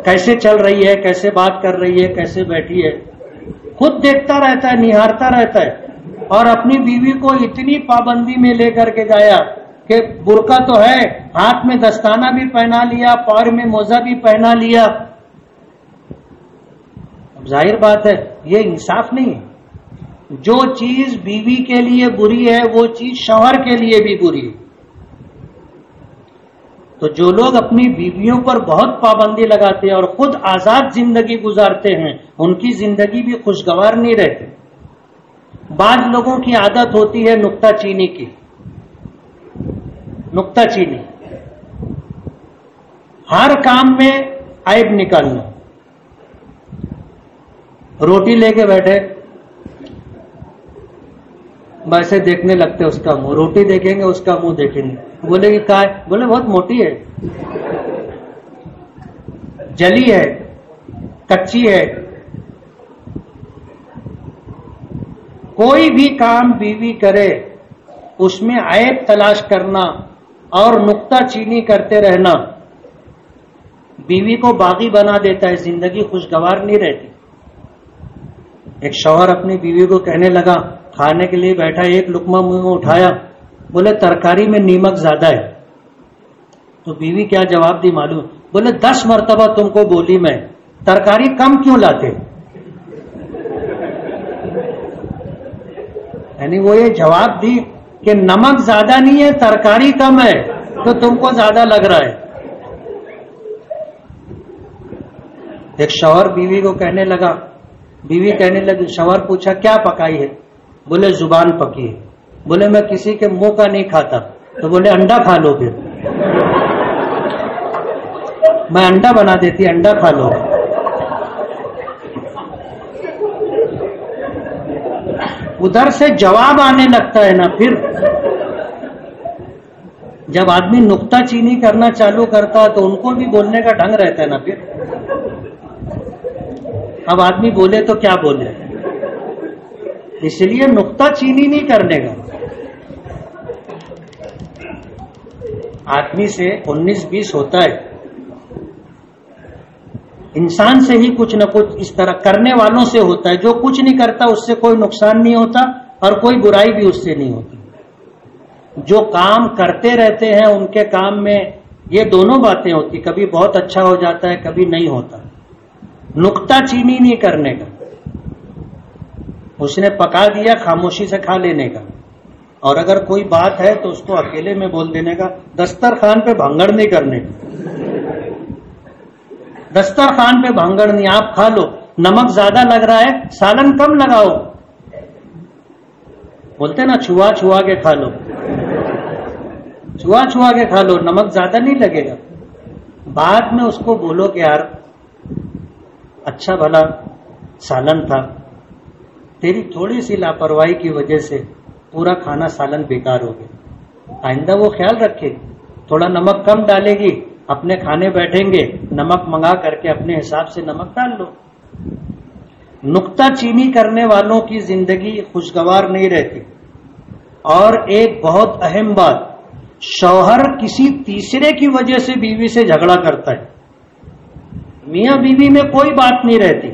کیسے چل رہی ہے، کیسے بات کر رہی ہے، کیسے بیٹھی ہے. خود دیکھتا رہتا ہے، نہارتا رہتا ہے. اور اپنی بیوی کو اتنی پابندی میں لے کر کے گیا کہ برقع تو ہے، ہاتھ میں دستانہ بھی پہنا لیا، پاؤں میں موزہ بھی پہنا لیا. اب ظاہر بات ہے یہ انصاف نہیں ہے. جو چیز بیوی کے لیے بری ہے وہ چیز شوہر کے لیے بھی بری ہے. تو جو لوگ اپنی بیویوں پر بہت پابندی لگاتے ہیں اور خود آزاد زندگی گزارتے ہیں ان کی زندگی بھی خوشگوار نہیں رہتی. بعض لوگوں کی عادت ہوتی ہے نکتہ چینی کی، نکتہ چینی، ہر کام میں عیب نکالنا. روٹی لے کے بیٹھے ویسے دیکھنے لگتے اس کا منہ، روٹی دیکھیں گے اس کا منہ دیکھیں گے. بولے کہ کیا ہے؟ بولے بہت موٹی ہے، جلی ہے، کچی ہے. کوئی بھی کام بیوی کرے اس میں عیب تلاش کرنا اور نکتہ چینی کرتے رہنا بیوی کو باغی بنا دیتا ہے، زندگی خوشگوار نہیں رہتی. ایک شوہر اپنی بیوی کو کہنے لگا، کھانے کے لیے بیٹھا، ایک لقمہ منہ میں اٹھایا، بولے ترکاری میں نیمک زیادہ ہے. تو بیوی کیا جواب دی معلوم؟ بولے 10 مرتبہ تم کو بولی میں، ترکاری کم کیوں لاتے؟ یعنی وہ یہ جواب دی کہ نمک زیادہ نہیں ہے، ترکاری کم ہے تو تم کو زیادہ لگ رہا ہے. ایک شوہر بیوی کو کہنے لگا، بیوی کہنے لگی، شوہر پوچھا کیا پکائی ہے؟ بولے زبان پکی ہے. بولے میں کسی کے منہ کا نہیں کھاتا. تو بولے انڈا کھا لو، پھر میں انڈا بنا دیتی، انڈا کھا لو. ادھر سے جواب آنے لگتا ہے نا. پھر جب آدمی نکتہ چینی کرنا چالو کرتا تو ان کو بھی بولنے کا ڈھنگ رہتا ہے نا. پھر اب آدمی بولے تو کیا بولے، اس لیے نکتہ چینی نہیں کرنے کا. آدمی سے 19-20 ہوتا ہے، انسان سے ہی کچھ نہ کچھ اس طرح کرنے والوں سے ہوتا ہے. جو کچھ نہیں کرتا اس سے کوئی نقصان نہیں ہوتا اور کوئی برائی بھی اس سے نہیں ہوتی. جو کام کرتے رہتے ہیں ان کے کام میں یہ دونوں باتیں ہوتی، کبھی بہت اچھا ہو جاتا ہے، کبھی نہیں ہوتا. نکتہ چینی نہیں کرنے کا، اس نے پکا دیا خاموشی سے کھا لینے کا. اور اگر کوئی بات ہے تو اس کو اکیلے میں بول دینے کا، دسترخوان پہ بھنگڑ نہیں کرنے کا. دسترخوان پہ بھنگڑ نہیں، آپ کھا لو، نمک زیادہ لگ رہا ہے سالن کم لگاؤ، بولتے نا چھوا چھوا کے کھا لو، چھوا چھوا کے کھا لو، نمک زیادہ نہیں لگے گا. بعد میں اس کو بولو کہ یار اچھا بھلا سالن تھا، تیری تھوڑی سی لاپرواہی کی وجہ سے پورا کھانا سالن بیکار ہو گیا. آئندہ وہ خیال رکھے، تھوڑا نمک کم ڈالے گی، اپنے کھانے بیٹھیں گے نمک منگا کر کے اپنے حساب سے نمک ڈال لو. نکتہ چینی کرنے والوں کی زندگی خوشگوار نہیں رہتی. اور ایک بہت اہم بات، شوہر کسی تیسرے کی وجہ سے بیوی سے جھگڑا کرتا ہے. میاں بیوی میں کوئی بات نہیں رہتی.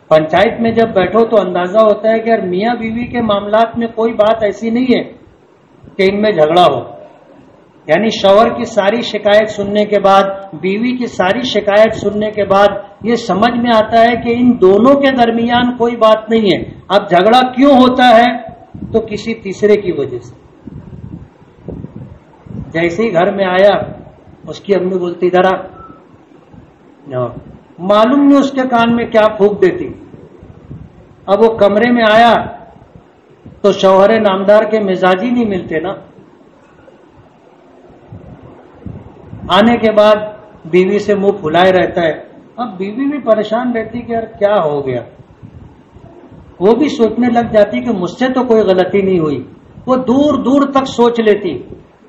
پنچایت میں جب بیٹھو تو اندازہ ہوتا ہے کہ یار میاں بیوی کے معاملات میں کوئی بات ایسی نہیں ہے کہ ان میں جھگڑا ہو. یعنی شوہر کی ساری شکایت سننے کے بعد، بیوی کی ساری شکایت سننے کے بعد یہ سمجھ میں آتا ہے کہ ان دونوں کے درمیان کوئی بات نہیں ہے. اب جھگڑا کیوں ہوتا ہے؟ تو کسی تیسرے کی وجہ سے. جیسے ہی گھر میں آیا اس کی امی بولتی ادھر آ، معلوم نہیں اس کے کان میں کیا پھونک دیتی. اب وہ کمرے میں آیا تو شوہر نامدار کے مزاج ہی نہیں ملتے نا. آنے کے بعد بیوی سے منہ پھلائے رہتا ہے. اب بیوی بھی پریشان رہتی کہ یار کیا ہو گیا. وہ بھی سوچنے لگ جاتی کہ مجھ سے تو کوئی غلطی نہیں ہوئی. وہ دور دور تک سوچ لیتی،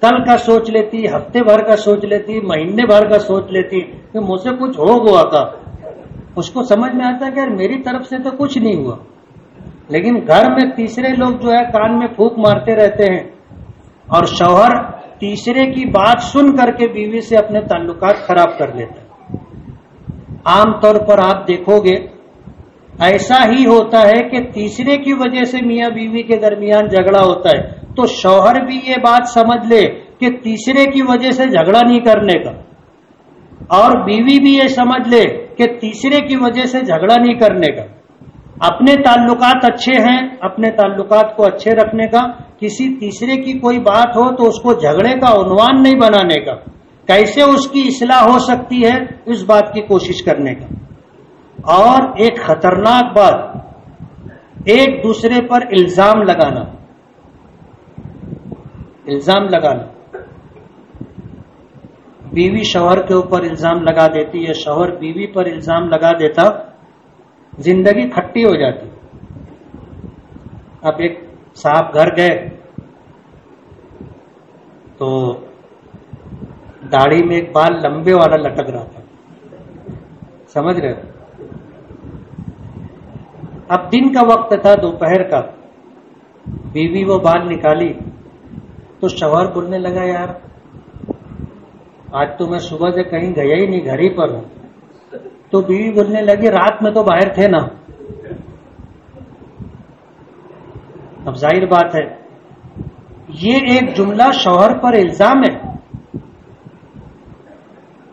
کل کا سوچ لیتی، ہفتے بھر کا سوچ لیتی، مہینے بھر کا سوچ لیتی کہ مجھ سے کچھ ہو گیا تھا. اس کو سمجھ میں آتا ہے کہ یار میری طرف سے تو کچھ نہیں ہوا. لیکن گھر میں تیسرے لوگ جو ہے کان میں پھونک مارتے رہتے ہیں، اور شوہر تیسرے کی بات سن کر کے بیوی سے اپنے تعلقات خراب کر لیتا ہے. عام طور پر آپ دیکھو گے ایسا ہی ہوتا ہے کہ تیسرے کی وجہ سے میاں بیوی کے درمیان جھگڑا ہوتا ہے. تو شوہر بھی یہ بات سمجھ لے کہ تیسرے کی وجہ سے جھگڑا نہیں کرنے کا، اور بیوی بھی یہ سمجھ لے کہ تیسرے کی وجہ سے جھگڑا نہیں کرنے کا. اپنے تعلقات اچھے ہیں، اپنے تعلقات کو اچھے رکھنے کا. کسی تیسرے کی کوئی بات ہو تو اس کو جھگڑے کا عنوان نہیں بنانے کا. کیسے اس کی اصلاح ہو سکتی ہے اس بات کی کوشش کرنے کا. اور ایک خطرناک بات، ایک دوسرے پر الزام لگانا. الزام لگانا، بیوی شوہر کے اوپر الزام لگا دیتی ہے، شوہر بیوی پر الزام لگا دیتا، زندگی کھٹی ہو جاتی. اب ایک صاحب گھر گئے تو داڑھی میں ایک بال لمبے والا لٹک رہا تھا، سمجھ رہے ہو. اب دن کا وقت تھا، دوپہر کا. بیوی وہ بال نکالی تو شوہر بولنے لگا یار آج تو میں صبح سے کہیں گیا ہی نہیں، گھر ہی پر ہوں. تو بیوی بولنے لگی رات میں تو باہر تھے نا. اب ظاہر بات ہے یہ ایک جملہ شوہر پر الزام ہے،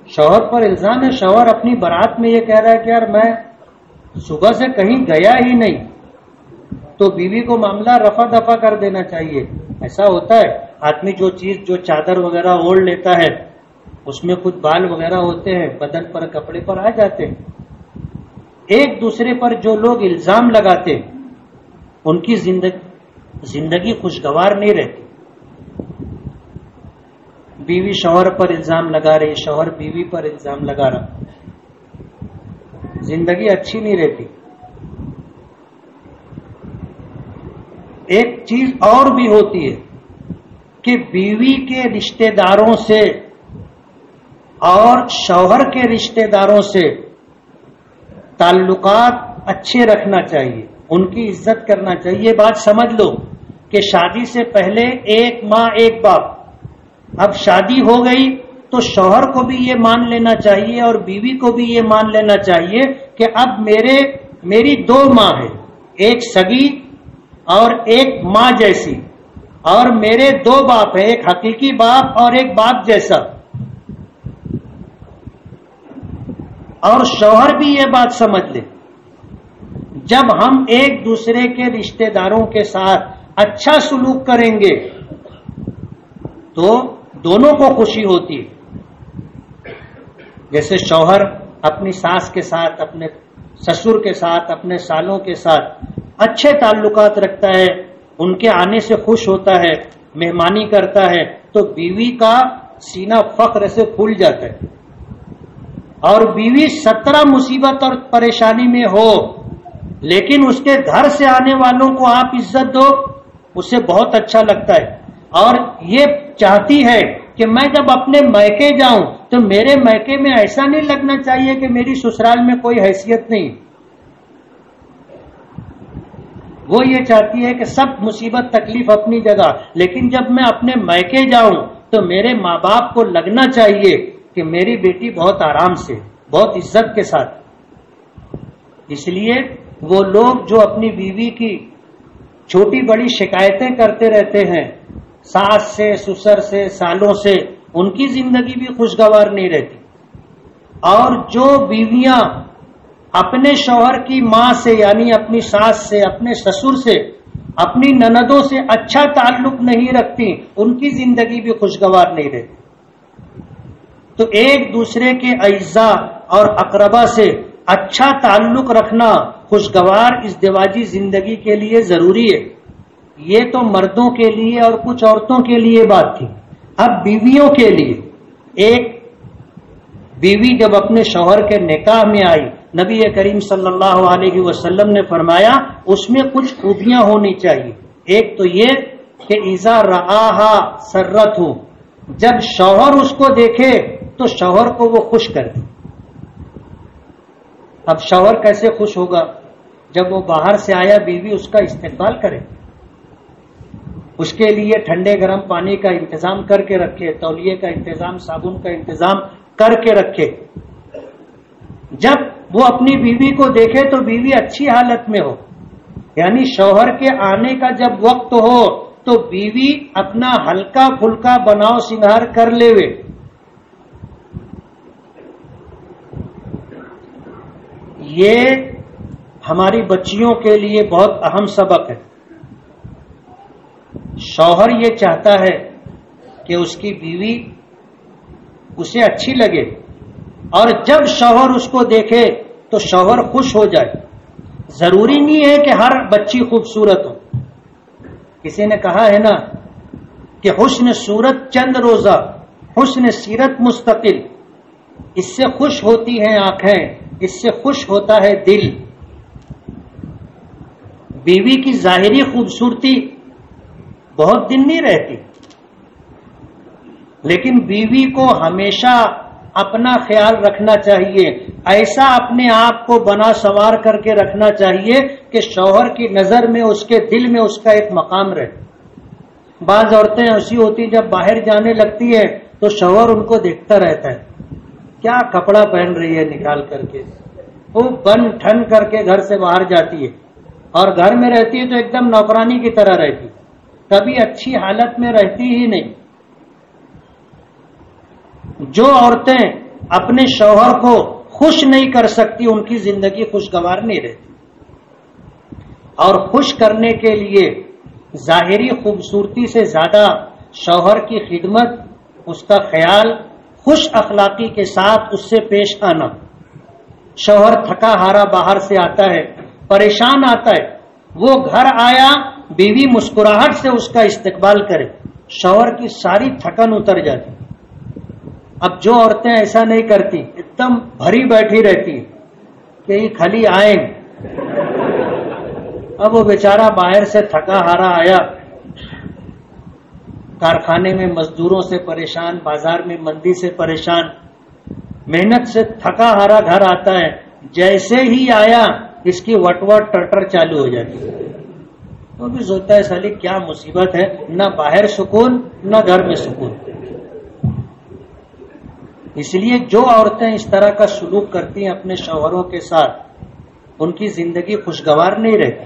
شوہر پر الزام ہے. شوہر اپنی برات میں یہ کہہ رہا ہے کہ یار میں صبح سے کہیں گیا ہی نہیں. تو بیوی کو معاملہ رفع دفع کر دینا چاہیے. ایسا ہوتا ہے آدمی جو چیز جو چادر وغیرہ اوڑھ لیتا ہے اس میں کچھ بال وغیرہ ہوتے ہیں، بدن پر کپڑے پر آ جاتے ہیں. ایک دوسرے پر جو لوگ الزام لگاتے ان کی زندگی خوشگوار نہیں رہتی. بیوی شوہر پر الزام لگا رہی، شوہر بیوی پر الزام لگا رہا، زندگی اچھی نہیں رہتی. ایک چیز اور بھی ہوتی ہے کہ بیوی کے رشتہ داروں سے اور شوہر کے رشتہ داروں سے تعلقات اچھے رکھنا چاہیے، ان کی عزت کرنا چاہیے. یہ بات سمجھ لو کہ شادی سے پہلے ایک ماں ایک باپ، اب شادی ہو گئی تو شوہر کو بھی یہ مان لینا چاہیے اور بیوی کو بھی یہ مان لینا چاہیے کہ اب میری دو ماں ہے، ایک سگی اور ایک ماں جیسی، اور میرے دو باپ ہیں، ایک حقیقی باپ اور ایک باپ جیسا. اور شوہر بھی یہ بات سمجھ لے جب ہم ایک دوسرے کے رشتہ داروں کے ساتھ اچھا سلوک کریں گے تو دونوں کو خوشی ہوتی ہے. جیسے شوہر اپنی ساس کے ساتھ، اپنے سسر کے ساتھ، اپنے سالوں کے ساتھ اچھے تعلقات رکھتا ہے، ان کے آنے سے خوش ہوتا ہے، مہمانی کرتا ہے، تو بیوی کا سینہ فخر سے پھول جاتا ہے. اور بیوی 17 مصیبت اور پریشانی میں ہو لیکن اس کے گھر سے آنے والوں کو آپ عزت دو، اسے بہت اچھا لگتا ہے. اور یہ چاہتی ہے کہ میں جب اپنے میکے جاؤں تو میرے میکے میں ایسا نہیں لگنا چاہیے کہ میری سسرال میں کوئی حیثیت نہیں. وہ یہ چاہتی ہے کہ سب مصیبت تکلیف اپنی جگہ، لیکن جب میں اپنے میکے جاؤں تو میرے ماں باپ کو لگنا چاہیے کہ میری بیٹی بہت آرام سے، بہت عزت کے ساتھ. اس لیے وہ لوگ جو اپنی بیوی کی چھوٹی بڑی شکایتیں کرتے رہتے ہیں، ساس سے، سسر سے، سالوں سے، ان کی زندگی بھی خوشگوار نہیں رہتی. اور جو بیویاں اپنے شوہر کی ماں سے یعنی اپنی ساس سے، اپنے سسر سے، اپنی نندوں سے اچھا تعلق نہیں رکھتی، ان کی زندگی بھی خوشگوار نہیں رہتی. تو ایک دوسرے کے اعزاء اور اقربا سے اچھا تعلق رکھنا خوشگوار ازدواجی زندگی کے لیے ضروری ہے. یہ تو مردوں کے لیے اور کچھ عورتوں کے لیے بات تھی. اب بیویوں کے لیے، ایک بیوی جب اپنے شوہر کے نکاح میں آئی، نبی کریم صلی اللہ علیہ وسلم نے فرمایا اس میں کچھ خوبیاں ہونی چاہیے. ایک تو یہ کہ اذا رآہا سرت ہو، جب شوہر اس کو دیکھے تو شوہر کو وہ خوش کر دے. اب شوہر کیسے خوش ہوگا؟ جب وہ باہر سے آیا بیوی اس کا استقبال کرے، اس کے لیے ٹھنڈے گرم پانی کا انتظام کر کے رکھے، تولیے کا انتظام، صابن کا انتظام کر کے رکھے. جب وہ اپنی بیوی کو دیکھے تو بیوی اچھی حالت میں ہو، یعنی شوہر کے آنے کا جب وقت ہو تو بیوی اپنا ہلکا پھلکا بناؤ سنگار کر لے وے. یہ ہماری بچیوں کے لیے بہت اہم سبق ہے. شوہر یہ چاہتا ہے کہ اس کی بیوی اسے اچھی لگے، اور جب شوہر اس کو دیکھے تو شوہر خوش ہو جائے. ضروری نہیں ہے کہ ہر بچی خوبصورت ہو. کسی نے کہا ہے نا کہ حسن صورت چند روزہ، حسن سیرت مستقل. اس سے خوش ہوتی ہیں آنکھیں، اس سے خوش ہوتا ہے دل. بیوی کی ظاہری خوبصورتی بہت دن نہیں رہتی، لیکن بیوی کو ہمیشہ اپنا خیال رکھنا چاہیے. ایسا اپنے آپ کو بنا سنوار کر کے رکھنا چاہیے کہ شوہر کی نظر میں، اس کے دل میں اس کا ایک مقام رہے. بعض عورتیں ایسی ہوتی جب باہر جانے لگتی ہے تو شوہر ان کو دیکھتا رہتا ہے، کیا کپڑا پہن رہی ہے نکال کر کے. وہ بن ٹھن کر کے گھر سے باہر جاتی ہے اور گھر میں رہتی ہے تو ایک دم نوکرانی کی طرح رہتی، کبھی اچھی حالت میں رہتی ہی نہیں. جو عورتیں اپنے شوہر کو خوش نہیں کر سکتی ان کی زندگی خوشگوار نہیں رہتی. اور خوش کرنے کے لیے ظاہری خوبصورتی سے زیادہ شوہر کی خدمت، اس کا خیال، خوش اخلاقی کے ساتھ اس سے پیش آنا. شوہر تھکا ہارا باہر سے آتا ہے، پریشان آتا ہے، وہ گھر آیا بیوی مسکراہٹ سے اس کا استقبال کرے، شوہر کی ساری تھکن اتر جاتی. اب جو عورتیں ایسا نہیں کرتی، ایک دم بھری بیٹھی رہتی کہ یہ کھلی آئیں. اب وہ بیچارہ باہر سے تھکا ہارا آیا، کارخانے میں مزدوروں سے پریشان، بازار میں مندی سے پریشان، محنت سے تھکا ہارا گھر آتا ہے، جیسے ہی آیا اس کی وٹ وٹ ٹر چالو ہو جاتی ہے. وہ بھی سوچتا ہے سالی کیا مصیبت ہے، نہ باہر سکون نہ گھر میں سکون. اس لیے جو عورتیں اس طرح کا سلوک کرتی ہیں اپنے شوہروں کے ساتھ، ان کی زندگی خوشگوار نہیں رہتی.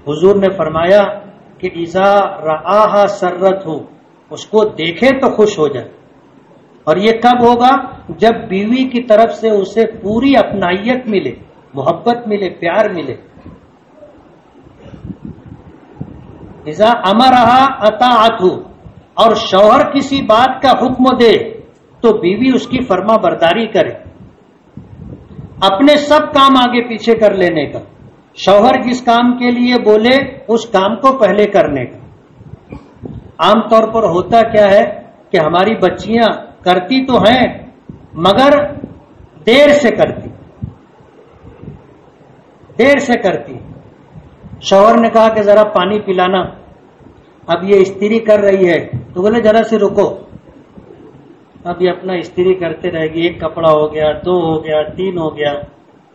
حضور نے فرمایا کہ اذا رآہا سرت ہو، اس کو دیکھے تو خوش ہو جائے. اور یہ کب ہوگا؟ جب بیوی کی طرف سے اسے پوری اپنائیت ملے، محبت ملے، پیار ملے. اذا امرہا اطاعتہ، اور شوہر کسی بات کا حکم دے تو بیوی اس کی فرما برداری کرے، اپنے سب کام آگے پیچھے کر لینے کا، شوہر جس کام کے لیے بولے اس کام کو پہلے کرنے کا۔ عام طور پر ہوتا کیا ہے کہ ہماری بچیاں کرتی تو ہیں مگر دیر سے کرتی۔ شوہر نے کہا کہ ذرا پانی پلانا، اب یہ استری کر رہی ہے تو بولے ذرا سے رکو، اب یہ اپنا استری کرتے رہے گی، ایک کپڑا ہو گیا، 2 ہو گیا، 3 ہو گیا۔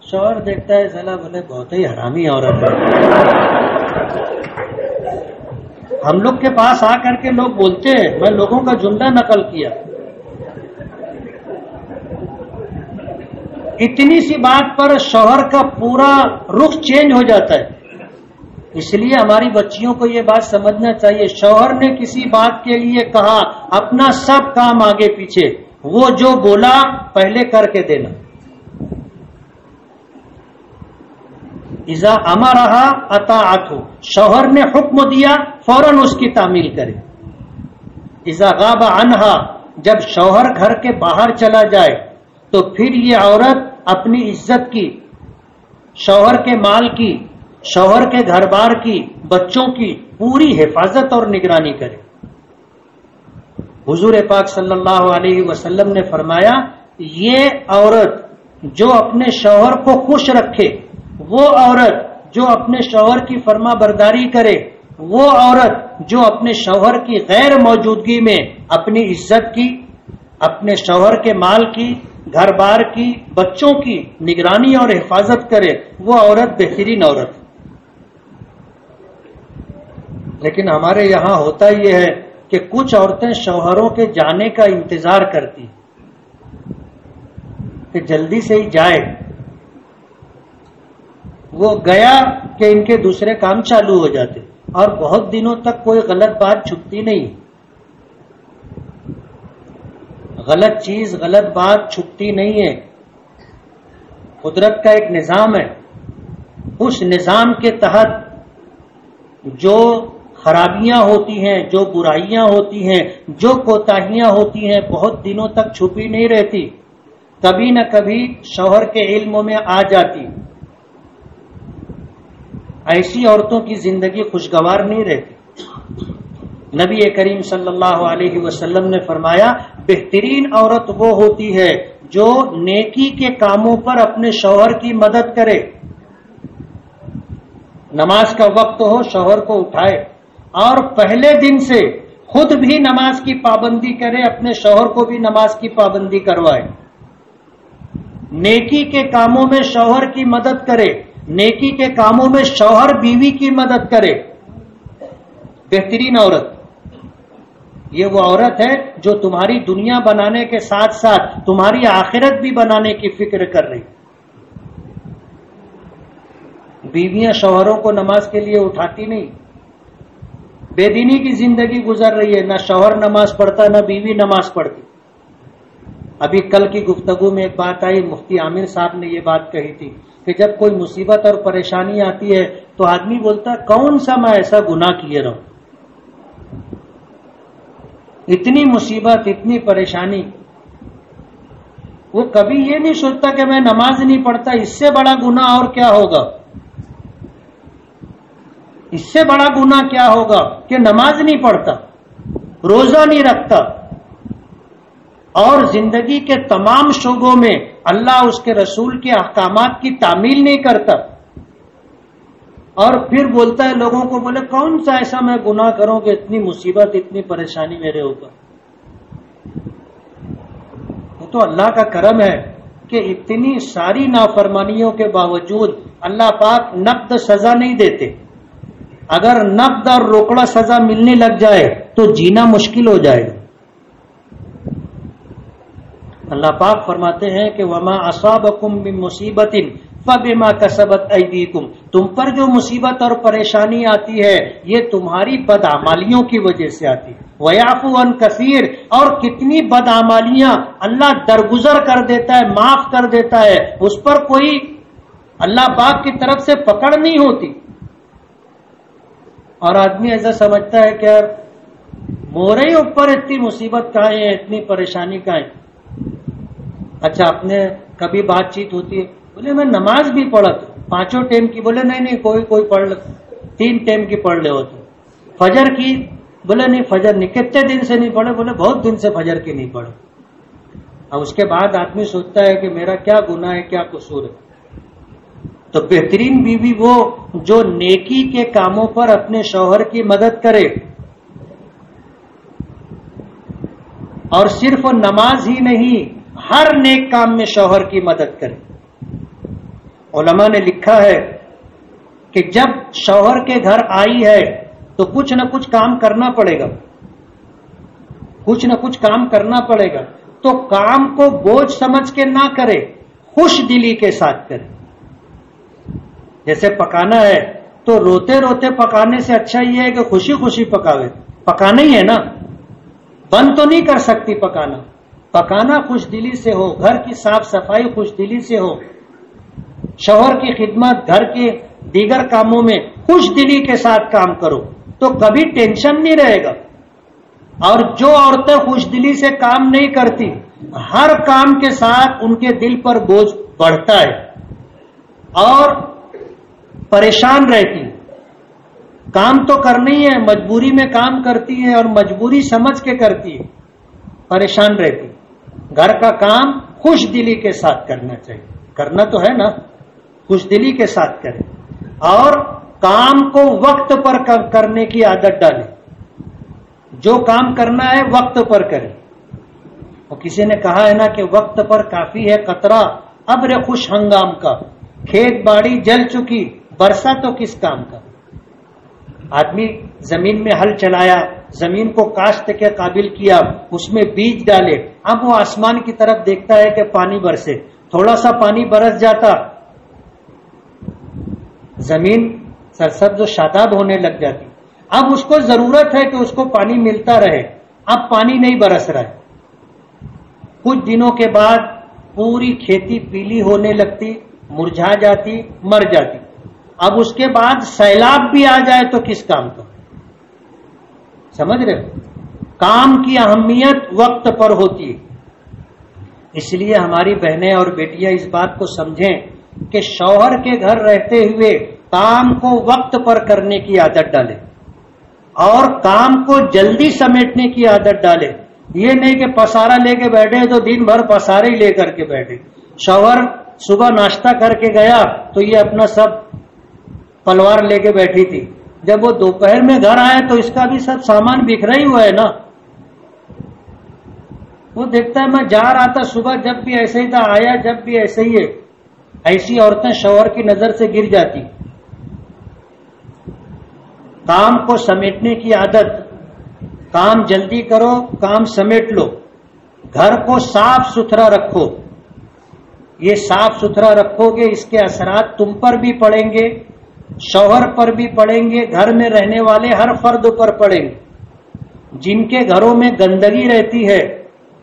شوہر دیکھتا ہے سلا بولے بہت ہی حرامی عورت ہے۔ ہم لوگ کے پاس آ کر کے لوگ بولتے ہیں، میں لوگوں کا جملہ نقل کیا، اتنی سی بات پر شوہر کا پورا رخ چینج ہو جاتا ہے۔ اس لیے ہماری بچیوں کو یہ بات سمجھنا چاہیے، شوہر نے کسی بات کے لیے کہا اپنا سب کام آگے پیچھے، وہ جو بولا پہلے کر کے دینا۔ اذا امرها اطاعته، شوہر نے حکم دیا فوراً اس کی تعمیل کرے۔ اذا غاب عنها، جب شوہر گھر کے باہر چلا جائے تو پھر یہ عورت اپنی عزت کی، شوہر کے مال کی، شوہر کے گھر بار کی، بچوں کی پوری حفاظت اور نگرانی کرے۔ حضور پاک صلی اللہ علیہ وسلم نے فرمایا، یہ عورت جو اپنے شوہر کو خوش رکھے، وہ عورت جو اپنے شوہر کی فرما برداری کرے، وہ عورت جو اپنے شوہر کی غیر موجودگی میں اپنی عزت کی، اپنے شوہر کے مال کی، گھر بار کی، بچوں کی نگرانی اور حفاظت کرے، وہ عورت بہترین عورت۔ لیکن ہمارے یہاں ہوتا یہ ہے کہ کچھ عورتیں شوہروں کے جانے کا انتظار کرتی کہ جلدی سے ہی جائے، وہ گیا کہ ان کے دوسرے کام چالو ہو جاتے اور بہت دنوں تک کوئی غلط بات چھپتی نہیں، غلط چیز غلط بات چھپتی نہیں ہے۔ قدرت کا ایک نظام ہے، اس نظام کے تحت جو خرابیاں ہوتی ہیں، جو برائیاں ہوتی ہیں، جو کوتاہیاں ہوتی ہیں بہت دنوں تک چھپی نہیں رہتی، کبھی نہ کبھی شوہر کے علم میں آ جاتی۔ ایسی عورتوں کی زندگی خوشگوار نہیں رہتی۔ نبی کریم صلی اللہ علیہ وسلم نے فرمایا، بہترین عورت وہ ہوتی ہے جو نیکی کے کاموں پر اپنے شوہر کی مدد کرے۔ نماز کا وقت ہو، شوہر کو اٹھائے اور پہلے دن سے خود بھی نماز کی پابندی کرے، اپنے شوہر کو بھی نماز کی پابندی کروائے۔ نیکی کے کاموں میں شوہر کی مدد کرے، نیکی کے کاموں میں شوہر بیوی کی مدد کرے۔ بہترین عورت یہ وہ عورت ہے جو تمہاری دنیا بنانے کے ساتھ ساتھ تمہاری آخرت بھی بنانے کی فکر کر رہی۔ بیویاں شوہروں کو نماز کے لیے اٹھاتی نہیں، بے دینی کی زندگی گزر رہی ہے، نہ شوہر نماز پڑھتا نہ بیوی نماز پڑھتی۔ ابھی کل کی گفتگو میں ایک بات آئی، مفتی عامر صاحب نے یہ بات کہی تھی کہ جب کوئی مصیبت اور پریشانی آتی ہے تو آدمی بولتا ہے کون سا میں ایسا گناہ کیے رہا ہوں، اتنی مصیبت اتنی پریشانی۔ وہ کبھی یہ نہیں سوچتا کہ میں نماز نہیں پڑھتا، اس سے بڑا گناہ اور کیا ہوگا، اس سے بڑا گناہ کیا ہوگا کہ نماز نہیں پڑھتا، روزہ نہیں رکھتا اور زندگی کے تمام شعبوں میں اللہ اس کے رسول کے احکامات کی تعمیل نہیں کرتا، اور پھر بولتا ہے لوگوں کو، بولے کون سا ایسا میں گناہ کروں کہ اتنی مصیبت اتنی پریشانی میرے اوپر۔ وہ تو اللہ کا کرم ہے کہ اتنی ساری نافرمانیوں کے باوجود اللہ پاک نقد سزا نہیں دیتے۔ اگر نقد اور روکڑا سزا ملنے لگ جائے تو جینا مشکل ہو جائے گا۔ اللہ پاک فرماتے ہیں کہ وما اصابکم من مصیبت فبما کسبت ایدیکم، تم پر جو مصیبت اور پریشانی آتی ہے یہ تمہاری بدعمالیوں کی وجہ سے آتی ہے۔ ویعفو عن کثیر، اور کتنی بدعمالیاں اللہ درگزر کر دیتا ہے، معاف کر دیتا ہے، اس پر کوئی اللہ پاک کی طرف سے پکڑ نہیں ہوتی۔ اور آدمی ایسا سمجھتا ہے کہ یار مورے اوپر اتنی مصیبت کہاں ہے، اتنی پریشانی کہاں ہے۔ اچھا آپ نے کبھی بات چیت ہوتی ہے، بولے میں نماز بھی پڑھا تو 5 ٹائم کی، بولے نہیں کوئی پڑھ لے 3 ٹائم کی پڑھ لے ہو تو فجر کی، بولے نہیں فجر نہیں، کتنے دن سے نہیں پڑھے، بولے بہت دن سے فجر کی نہیں پڑھے. اور اس کے بعد آدمی سوچتا ہے کہ میرا کیا گناہ ہے، کیا قصور ہے. تو بہترین بیوی وہ جو نیکی کے کاموں پر اپنے شوہر کی مدد کرے، اور صرف نماز ہی نہیں ہر نیک کام میں شوہر کی مدد کرے. علماء نے لکھا ہے کہ جب شوہر کے گھر آئی ہے تو کچھ نہ کچھ کام کرنا پڑے گا، کچھ نہ کچھ کام کرنا پڑے گا. تو کام کو بوجھ سمجھ کے نہ کرے، خوش دلی کے ساتھ کرے. جیسے پکانا ہے تو روتے روتے پکانے سے اچھا یہ ہے کہ خوشی خوشی پکاوے. پکانا ہی ہے نا، بند تو نہیں کر سکتی پکانا. پکانا خوش دلی سے ہو، گھر کی صاف صفائی خوش دلی سے ہو، شوہر کی خدمت، گھر کے دیگر کاموں میں خوش دلی کے ساتھ کام کرو تو کبھی ٹینشن نہیں رہے گا. اور جو عورتیں خوش دلی سے کام نہیں کرتی، ہر کام کے ساتھ ان کے دل پر بوجھ بڑھتا ہے اور پریشان رہتی. کام تو کرنی ہے، مجبوری میں کام کرتی ہے اور مجبوری سمجھ کے کرتی ہے، پریشان رہتی. گھر کا کام خوش دلی کے ساتھ کرنا چاہیے، کرنا تو ہے نا، خوش دلی کے ساتھ کرے. اور کام کو وقت پر کرنے کی عادت ڈالے، جو کام کرنا ہے وقت پر کرے. اور کسی نے کہا ہے نا کہ وقت پر کافی ہے قطرہ ابر خوش ہنگام کا، کھیت باڑی جل چکی برسا تو کس کام کا. آدمی زمین میں ہل چلایا، زمین کو کاشت کے قابل کیا، اس میں بیج ڈالے، اب وہ آسمان کی طرف دیکھتا ہے کہ پانی برسے. تھوڑا سا پانی برس جاتا، زمین سرسبز و شاداب ہونے لگ جاتی. اب اس کو ضرورت ہے کہ اس کو پانی ملتا رہے، اب پانی نہیں برس رہا ہے. کچھ دنوں کے بعد پوری کھیتی پیلی ہونے لگتی، مرجھا جاتی، مر جاتی. اب اس کے بعد سیلاب بھی آ جائے تو کس کام کا. سمجھ رہے ہو؟ کام کی اہمیت وقت پر ہوتی ہے. اس لیے ہماری بہنیں اور بیٹیاں اس بات کو سمجھیں کہ شوہر کے گھر رہتے ہوئے کام کو وقت پر کرنے کی عادت ڈالے اور کام کو جلدی سمیٹنے کی عادت ڈالے. یہ نہیں کہ پسارا لے کے بیٹھے تو دن بھر پسارے ہی لے کر کے بیٹھے. شوہر صبح ناشتہ کر کے گیا تو یہ اپنا سب پلوار لے کے بیٹھی تھی، جب وہ دوپہر میں گھر آئے تو اس کا بھی سب سامان بکھرا ہی ہوا ہے نا. وہ دیکھتا ہے میں جا رہا تھا صبح جب بھی ایسے ہی تھا، آیا جب بھی ایسے ہی ہے. ایسی عورتیں شوہر کی نظر سے گر جاتی. کام کو سمیٹنے کی عادت، کام جلدی کرو، کام سمیٹ لو. گھر کو صاف ستھرا رکھو. یہ صاف ستھرا رکھو گے اس کے اثرات تم پر بھی پڑیں گے، شوہر پر بھی پڑیں گے، گھر میں رہنے والے ہر فرد پر پڑیں گے. جن کے گھروں میں گندگی رہتی ہے،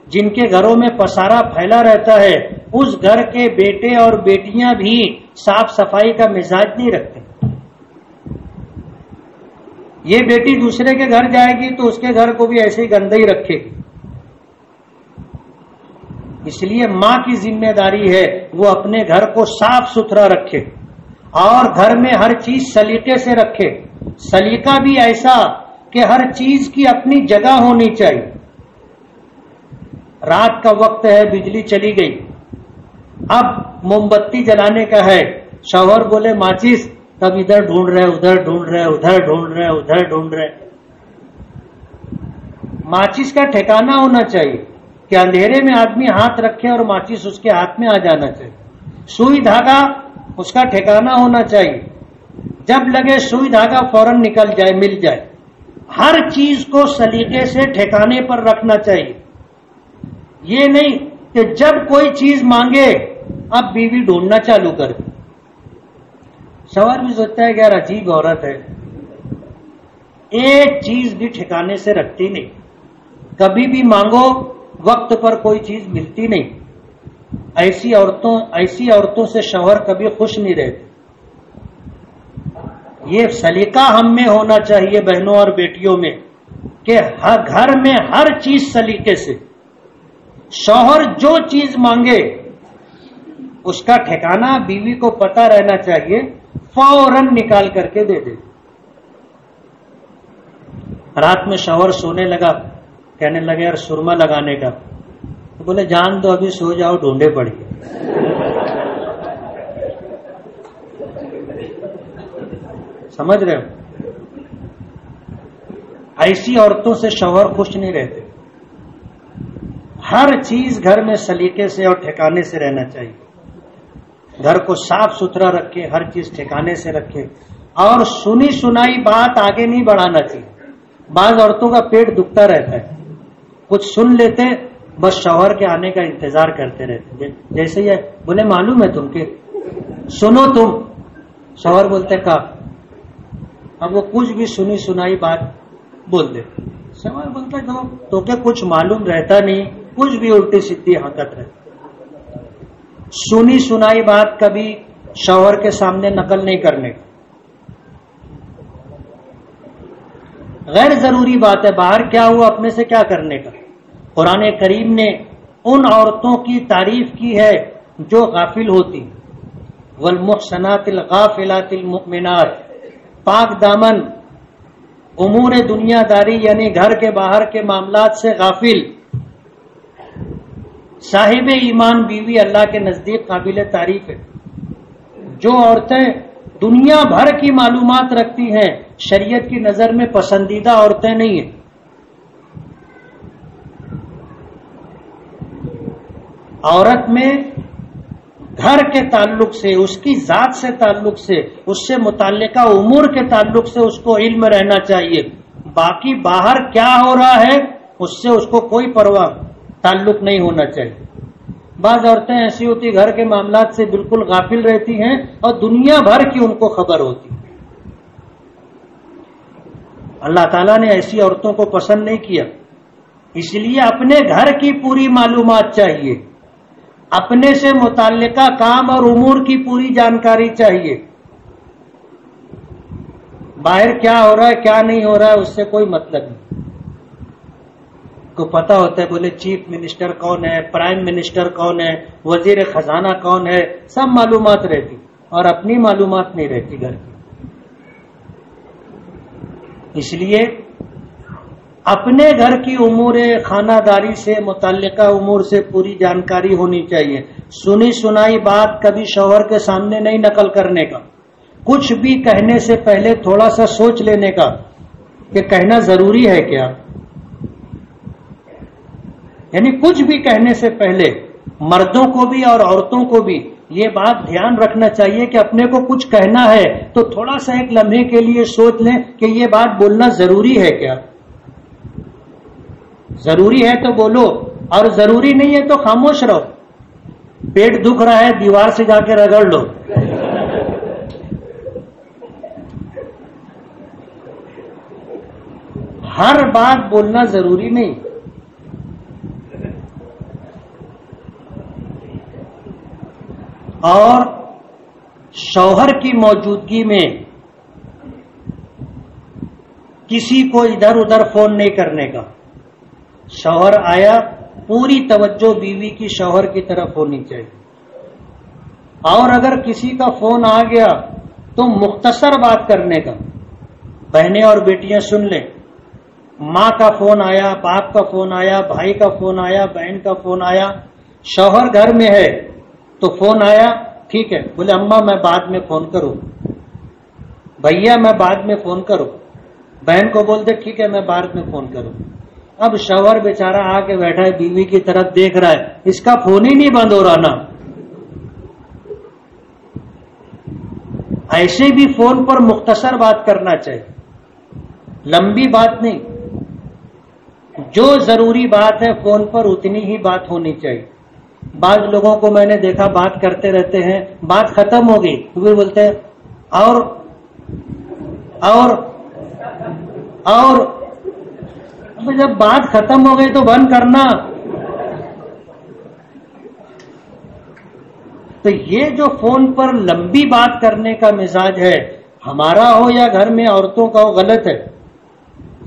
جن کے گھروں میں پسارا پھیلا رہتا ہے، اس گھر کے بیٹے اور بیٹیاں بھی صاف صفائی کا مزاج نہیں رکھتے. یہ بیٹی دوسرے کے گھر جائے گی تو اس کے گھر کو بھی ایسے ہی گندہ ہی رکھے گی. اس لیے ماں کی ذمہ داری ہے وہ اپنے گھر کو صاف ستھرا رکھے اور گھر میں ہر چیز سلیقے سے رکھے. سلیقہ بھی ایسا کہ ہر چیز کی اپنی جگہ ہونی چاہیے. رات کا وقت ہے، بجلی چلی گئی، اب موم بتی جلانے کا ہے. شوہر بولے ماچس، تب ادھر ڈھونڈ رہے، ادھر ڈھونڈ رہے، ادھر ڈھونڈ رہے، ادھر ڈھونڈ رہے. ماچس کا ٹھکانہ ہونا چاہیے کہ اندھیرے میں آدمی ہاتھ رکھے اور ماچس اس کے ہاتھ میں آ جانا چاہیے. سوئی دھاگا اس کا ٹھکانہ ہونا چاہیے، جب لگے سوئی دھاگا فوراً نکل جائے، مل جائے. ہر چیز کو سلیقے سے ٹھکانے پر رکھنا چاہیے. یہ نہیں کہ جب کوئی چیز مانگے اب بیوی ڈھونڈنا چالو کر دے. شوہر بھی سوچتا ہے کہ یار عجیب عورت ہے، ایک چیز بھی ٹھکانے سے رکھتی نہیں، کبھی بھی مانگو وقت پر کوئی چیز ملتی نہیں. ایسی عورتوں سے شوہر کبھی خوش نہیں رہتے. یہ سلیقہ ہم میں ہونا چاہیے بہنوں اور بیٹیوں میں کہ گھر میں ہر چیز سلیقے سے. شوہر جو چیز مانگے اس کا ٹھکانہ بیوی کو پتہ رہنا چاہیے، فوراً نکال کر کے دے دے۔ رات میں شوہر سونے لگا، کہنے لگے یار سرما لگانے کا، تو بولے جان دو ابھی سو جاؤ، ڈھونڈے پڑی۔ سمجھ رہے ہو؟ ایسی عورتوں سے شوہر خوش نہیں رہتے۔ ہر چیز گھر میں سلیقے سے اور ٹھکانے سے رہنا چاہیے، گھر کو صاف ستھرا رکھے، ہر چیز ٹھکانے سے رکھے، اور سنی سنائی بات آگے نہیں بڑھانا چاہیے۔ بعض عورتوں کا پیٹ دکھتا رہتا ہے، کچھ سن لیتے بس شوہر کے آنے کا انتظار کرتے رہتے، جیسے یہ بولے معلوم ہے تم کہ سنو تم، شوہر بولتے کا، اب وہ کچھ بھی سنی سنائی بات بول دے، شوہر بولتا تو کہ کچھ معلوم رہتا نہیں، کچھ بھی الٹی سیدھی حرکت رہتی۔ سنی سنائی بات کبھی شوہر کے سامنے نقل نہیں کرنے کا، غیر ضروری بات ہے، باہر کیا ہوا اپنے سے کیا کرنے کا۔ قرآن کریم نے ان عورتوں کی تعریف کی ہے جو غافل ہوتی، والمحصنات الغافلات المؤمنات، پاک دامن، امور دنیا داری یعنی گھر کے باہر کے معاملات سے غافل، صاحب ایمان بیوی اللہ کے نزدیک قابل تعریف ہے۔ جو عورتیں دنیا بھر کی معلومات رکھتی ہیں، شریعت کی نظر میں پسندیدہ عورتیں نہیں ہیں۔ عورت میں گھر کے تعلق سے، اس کی ذات سے تعلق سے، اس سے متعلقہ امور کے تعلق سے اس کو علم رہنا چاہیے، باقی باہر کیا ہو رہا ہے اس سے اس کو کوئی پرواہ تعلق نہیں ہونا چاہیے۔ بعض عورتیں ایسی ہوتی گھر کے معاملات سے بالکل غافل رہتی ہیں اور دنیا بھر کی ان کو خبر ہوتی۔ اللہ تعالیٰ نے ایسی عورتوں کو پسند نہیں کیا، اس لیے اپنے گھر کی پوری معلومات چاہیے، اپنے سے متعلقہ کام اور امور کی پوری جانکاری چاہیے، باہر کیا ہو رہا ہے کیا نہیں ہو رہا ہے اس سے کوئی مطلب نہیں۔ کو پتا ہوتا ہے بولے چیف منسٹر کون ہے، پرائم منسٹر کون ہے، وزیر خزانہ کون ہے، سب معلومات رہتی، اور اپنی معلومات نہیں رہتی گھر کی۔ اس لیے اپنے گھر کی امور خانہ داری سے متعلقہ امور سے پوری جانکاری ہونی چاہیے۔ سنی سنائی بات کبھی شوہر کے سامنے نہیں نقل کرنے کا، کچھ بھی کہنے سے پہلے تھوڑا سا سوچ لینے کا کہ کہنا ضروری ہے کیا، یعنی کچھ بھی کہنے سے پہلے مردوں کو بھی اور عورتوں کو بھی یہ بات دھیان رکھنا چاہیے کہ اپنے کو کچھ کہنا ہے تو تھوڑا سا ایک لمحے کے لیے سوچ لیں کہ یہ بات بولنا ضروری ہے کیا۔ ضروری ہے تو بولو، اور ضروری نہیں ہے تو خاموش رہو۔ پیٹ دکھ رہا ہے دیوار سے جا کے رگڑ لو۔ ہر بات بولنا ضروری نہیں۔ اور شوہر کی موجودگی میں کسی کو ادھر ادھر فون نہیں کرنے کا۔ شوہر آیا، پوری توجہ بیوی کی شوہر کی طرف ہونی چاہیے، اور اگر کسی کا فون آ گیا تو مختصر بات کرنے کا۔ بہنیں اور بیٹیاں سن لیں، ماں کا فون آیا، باپ کا فون آیا، بھائی کا فون آیا، بہن کا فون آیا، شوہر گھر میں ہے تو فون آیا، ٹھیک ہے، بولے اماں میں بعد میں فون کروں، بھیا میں بعد میں فون کروں، بہن کو بول دے ٹھیک ہے میں بعد میں فون کروں۔ اب شوہر بیچارہ آ کے بیٹھا ہے، بیوی کی طرف دیکھ رہا ہے، اس کا فون ہی نہیں بند ہو رہا نا۔ ایسے بھی فون پر مختصر بات کرنا چاہیے، لمبی بات نہیں، جو ضروری بات ہے فون پر اتنی ہی بات ہونی چاہیے۔ بعض لوگوں کو میں نے دیکھا بات کرتے رہتے ہیں، بات ختم ہو گئی تو بھی بولتے ہیں اور جب بات ختم ہو گئی تو بند کرنا۔ تو یہ جو فون پر لمبی بات کرنے کا مزاج ہے، ہمارا ہو یا گھر میں عورتوں کا ہو، غلط ہے۔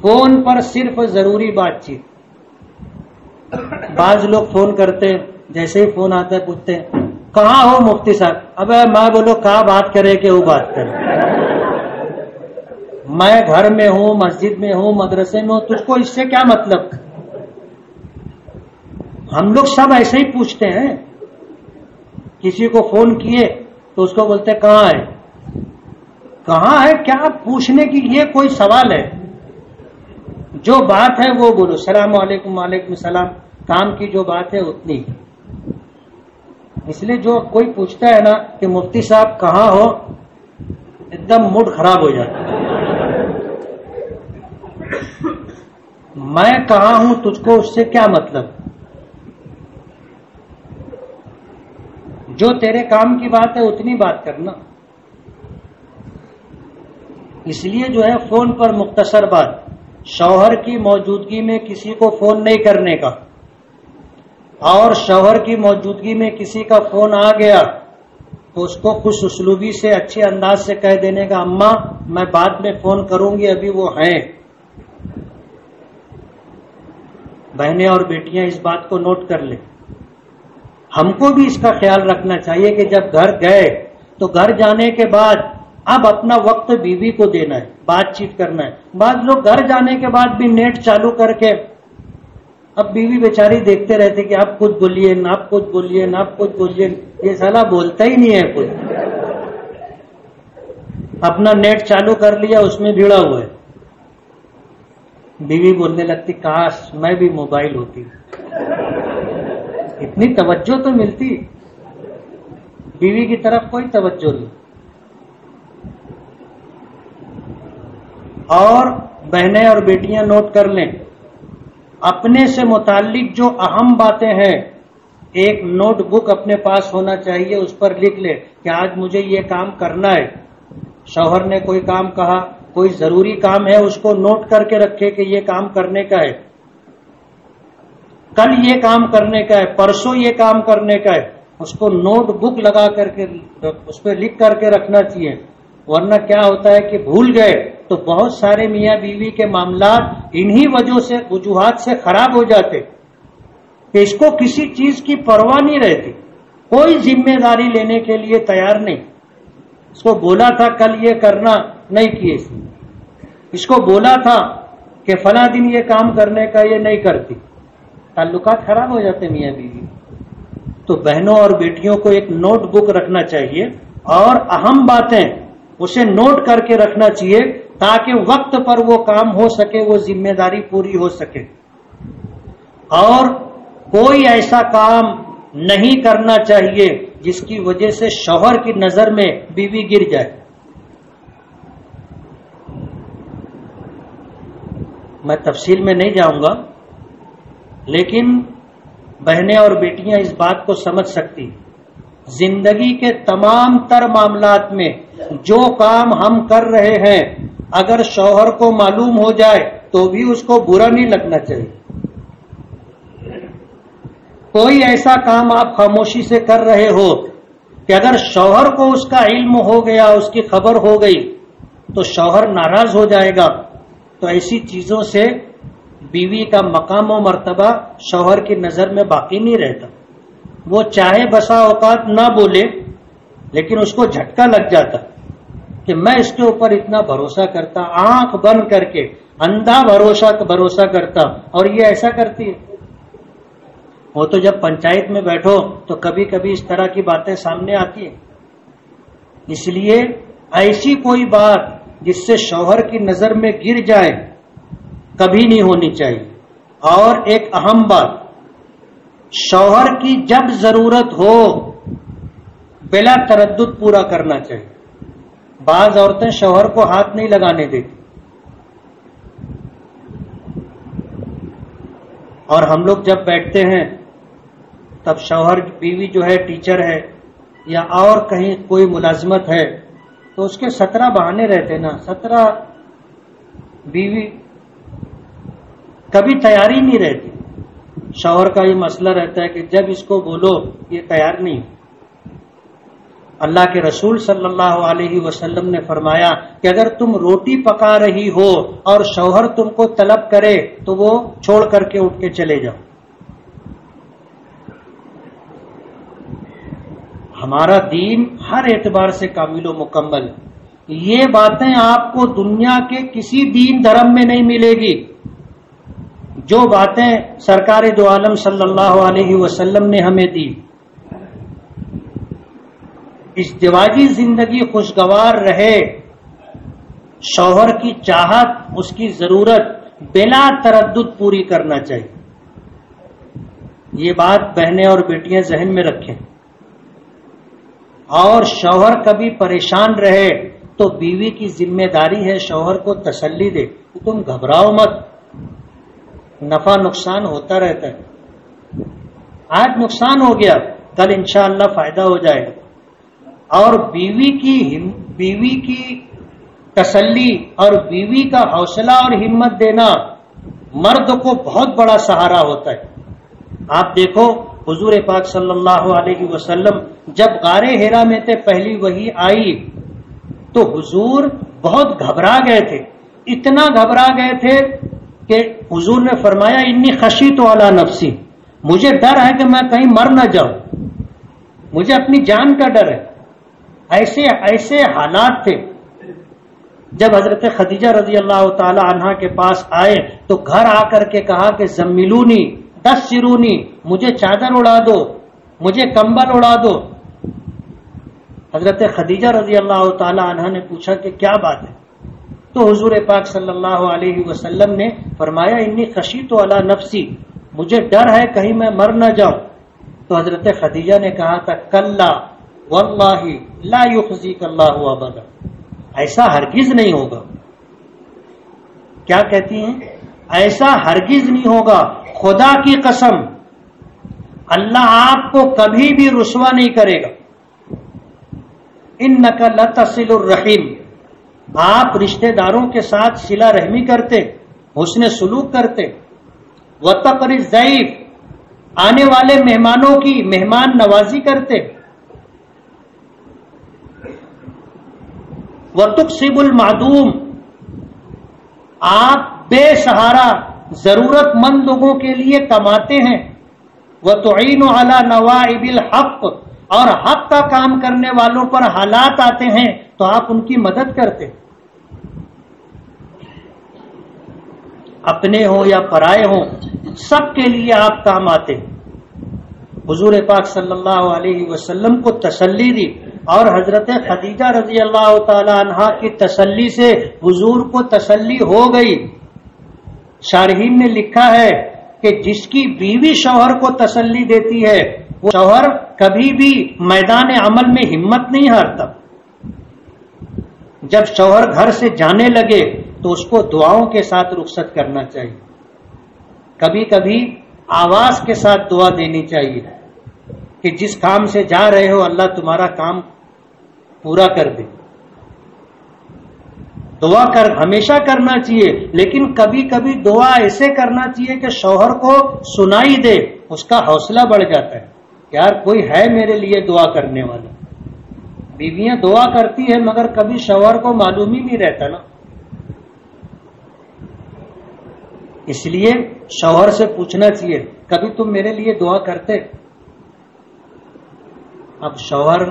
فون پر صرف ضروری بات چیت، بعض لوگ فون کرتے جیسے ہی فون آتا ہے پوچھتے ہیں کہاں ہو مفتی صاحب. ابے میں بولو کہاں بات کرے کہ وہ بات کرے. میں گھر میں ہوں, مسجد میں ہوں, مدرسے میں ہوں, تجھ کو اس سے کیا مطلب؟ ہم لوگ سب ایسے ہی پوچھتے ہیں. کسی کو فون کیے تو اس کو بولتے کہاں ہے, کہاں ہے, کیا پوچھنے کی یہ کوئی سوال ہے؟ جو بات ہے وہ بولو. السلام علیکم, وعلیکم السلام. کام کی جو بات ہے اتنی. اس لیے جو کوئی پوچھتا ہے نا کہ مفتی صاحب کہاں ہو, ایک دم موڈ خراب ہو جاتا ہے. میں کہاں ہوں تجھ کو اس سے کیا مطلب؟ جو تیرے کام کی بات ہے اتنی بات کرنا. اس لیے جو ہے فون پر مختصر بات, شوہر کی موجودگی میں کسی کو فون نہیں کرنے کا, اور شوہر کی موجودگی میں کسی کا فون آ گیا تو اس کو خوش اسلوبی سے اچھے انداز سے کہہ دینے کا اماں میں بعد میں فون کروں گی, ابھی وہ ہیں. بہنیں اور بیٹیاں اس بات کو نوٹ کر لیں. ہم کو بھی اس کا خیال رکھنا چاہیے کہ جب گھر گئے تو گھر جانے کے بعد اب اپنا وقت بیوی کو دینا ہے, بات چیت کرنا ہے. بعض لوگ گھر جانے کے بعد بھی نیٹ چالو کر کے اب بیوی بیچاری دیکھتے رہتے کہ آپ کچھ بولیے نہ آپ کچھ بولیے نہ آپ کچھ بولیے. یہ سالا بولتا ہی نہیں ہے کچھ, اپنا نیٹ چالو کر لیا, اس میں بھیڑا ہوا ہے. بیوی بولنے لگتی کاش میں بھی موبائل ہوتی, اتنی توجہ تو ملتی. بیوی کی طرف کوئی توجہ نہیں. اور بہنیں اور بیٹیاں نوٹ کر لیں, اپنے سے متعلق جو اہم باتیں ہیں ایک نوٹ بک اپنے پاس ہونا چاہیے, اس پر لکھ لے کہ آج مجھے یہ کام کرنا ہے. شوہر نے کوئی کام کہا, کوئی ضروری کام ہے, اس کو نوٹ کر کے رکھے کہ یہ کام کرنے کا ہے, کل یہ کام کرنے کا ہے, پرسوں یہ کام کرنے کا ہے. اس کو نوٹ بک لگا کر کے اس پہ لکھ کر کے رکھنا چاہیے. ورنہ کیا ہوتا ہے کہ بھول گئے تو بہت سارے میاں بیوی کے معاملات انہی وجوہات سے خراب ہو جاتے کہ اس کو کسی چیز کی پرواہ نہیں رہتی, کوئی ذمہ داری لینے کے لیے تیار نہیں. اس کو بولا تھا کل یہ کرنا, نہیں کیے. اس کو بولا تھا کہ فلاں دن یہ کام کرنے کا, یہ نہیں کرتی. تعلقات خراب ہو جاتے میاں بیوی. تو بہنوں اور بیٹیوں کو ایک نوٹ بک رکھنا چاہیے اور اہم باتیں اسے نوٹ کر کے رکھنا چاہیے تاکہ وقت پر وہ کام ہو سکے, وہ ذمہ داری پوری ہو سکے. اور کوئی ایسا کام نہیں کرنا چاہیے جس کی وجہ سے شوہر کی نظر میں بیوی گر جائے. میں تفصیل میں نہیں جاؤں گا, لیکن بہنیں اور بیٹیاں اس بات کو سمجھ سکتی, زندگی کے تمام تر معاملات میں جو کام ہم کر رہے ہیں اگر شوہر کو معلوم ہو جائے تو بھی اس کو برا نہیں لگنا چاہیے. کوئی ایسا کام آپ خاموشی سے کر رہے ہو کہ اگر شوہر کو اس کا علم ہو گیا, اس کی خبر ہو گئی تو شوہر ناراض ہو جائے گا. تو ایسی چیزوں سے بیوی کا مقام و مرتبہ شوہر کی نظر میں باقی نہیں رہتا. وہ چاہے بسا اوقات نہ بولے لیکن اس کو جھٹکا لگ جاتا کہ میں اس کے اوپر اتنا بھروسہ کرتا, آنکھ بند کر کے اندھا بھروسہ کرتا اور یہ ایسا کرتی ہے. وہ تو جب پنچایت میں بیٹھو تو کبھی کبھی اس طرح کی باتیں سامنے آتی ہیں. اس لیے ایسی کوئی بات جس سے شوہر کی نظر میں گر جائے کبھی نہیں ہونی چاہیے. اور ایک اہم بات, شوہر کی جب ضرورت ہو بلا تردد پورا کرنا چاہیے. بعض عورتیں شوہر کو ہاتھ نہیں لگانے دیتی, اور ہم لوگ جب بیٹھتے ہیں تب شوہر بیوی جو ہے ٹیچر ہے یا اور کہیں کوئی ملازمت ہے تو اس کے 17 بہانے رہتے نا. 17 بیوی کبھی تیاری نہیں رہتی. شوہر کا یہ مسئلہ رہتا ہے کہ جب اس کو بولو یہ تیار نہیں. اللہ کے رسول صلی اللہ علیہ وسلم نے فرمایا کہ اگر تم روٹی پکا رہی ہو اور شوہر تم کو طلب کرے تو وہ چھوڑ کر کے اٹھ کے چلے جاؤ. ہمارا دین ہر اعتبار سے کامل و مکمل ہے۔ یہ باتیں آپ کو دنیا کے کسی دین دھرم میں نہیں ملے گی۔ جو باتیں سرکار دو عالم صلی اللہ علیہ وسلم نے ہمیں دی، ازدواجی زندگی خوشگوار رہے، شوہر کی چاہت، اس کی ضرورت بلا تردد پوری کرنا چاہیے۔ یہ بات بہنیں اور بیٹیاں ذہن میں رکھیں۔ اور شوہر کبھی پریشان رہے تو بیوی کی ذمہ داری ہے شوہر کو تسلی دے، تم گھبراؤ مت، نفع نقصان ہوتا رہتا ہے، آج نقصان ہو گیا، کل انشاءاللہ فائدہ ہو جائے گا۔ اور بیوی کی تسلی اور بیوی کا حوصلہ اور ہمت دینا مرد کو بہت بڑا سہارا ہوتا ہے۔ آپ دیکھو حضور پاک صلی اللہ علیہ وسلم جب غار حرا میں تھے، پہلی وحی آئی تو حضور بہت گھبرا گئے تھے، اتنا گھبرا گئے تھے کہ حضور نے فرمایا انی خشیت علی نفسی، مجھے ڈر ہے کہ میں کہیں مر نہ جاؤں، مجھے اپنی جان کا ڈر ہے۔ ایسے حالات تھے۔ جب حضرت خدیجہ رضی اللہ تعالی عنہا کے پاس آئے تو گھر آ کر کے کہا کہ زملونی دثرونی، مجھے چادر اڑا دو، مجھے کمبل اڑا دو۔ حضرت خدیجہ رضی اللہ تعالی عنہا نے پوچھا کہ کیا بات ہے؟ تو حضور پاک صلی اللہ علیہ وسلم نے فرمایا انی خشیت علی نفسی، مجھے ڈر ہے کہیں میں مر نہ جاؤں۔ تو حضرت خدیجہ نے کہا تھا کلا واللہ لا یخزیک اللہ ابدا، ایسا ہرگز نہیں ہوگا۔ کیا کہتی ہیں؟ ایسا ہرگز نہیں ہوگا، خدا کی قسم اللہ آپ کو کبھی بھی رسوا نہیں کرے گا۔ انک لتصل الرحیم، آپ رشتہ داروں کے ساتھ صلہ رحمی کرتے، حسن سلوک کرتے، وتقری الضیف، آنے والے مہمانوں کی مہمان نوازی کرتے، وتکسب المعدوم، آپ بے سہارا ضرورت مند لوگوں کے لیے کماتے ہیں، وتعین علی نوائب الحق، اور حق کا کام کرنے والوں پر حالات آتے ہیں تو آپ ان کی مدد کرتے، اپنے ہوں یا پرائے ہوں سب کے لیے آپ کام آتے۔ حضور پاک صلی اللہ علیہ وسلم کو تسلی دی، اور حضرت خدیجہ رضی اللہ تعالی عنہا کی تسلی سے حضور کو تسلی ہو گئی۔ شارحین نے لکھا ہے کہ جس کی بیوی شوہر کو تسلی دیتی ہے وہ شوہر کبھی بھی میدان عمل میں ہمت نہیں ہارتا۔ جب شوہر گھر سے جانے لگے تو اس کو دعاؤں کے ساتھ رخصت کرنا چاہیے، کبھی کبھی آواز کے ساتھ دعا دینی چاہیے کہ جس کام سے جا رہے ہو اللہ تمہارا کام پورا کر دے۔ دعا ہمیشہ کرنا چاہیے، لیکن کبھی کبھی دعا ایسے کرنا چاہیے کہ شوہر کو سنائی دے، اس کا حوصلہ بڑھ جاتا ہے، یار کوئی ہے میرے لیے دعا کرنے والا۔ بیویاں دعا کرتی ہیں مگر کبھی شوہر کو معلوم ہی نہیں رہتا نا، اس لیے شوہر سے پوچھنا چاہیے کبھی تم میرے لیے دعا کرتے؟ اب شوہر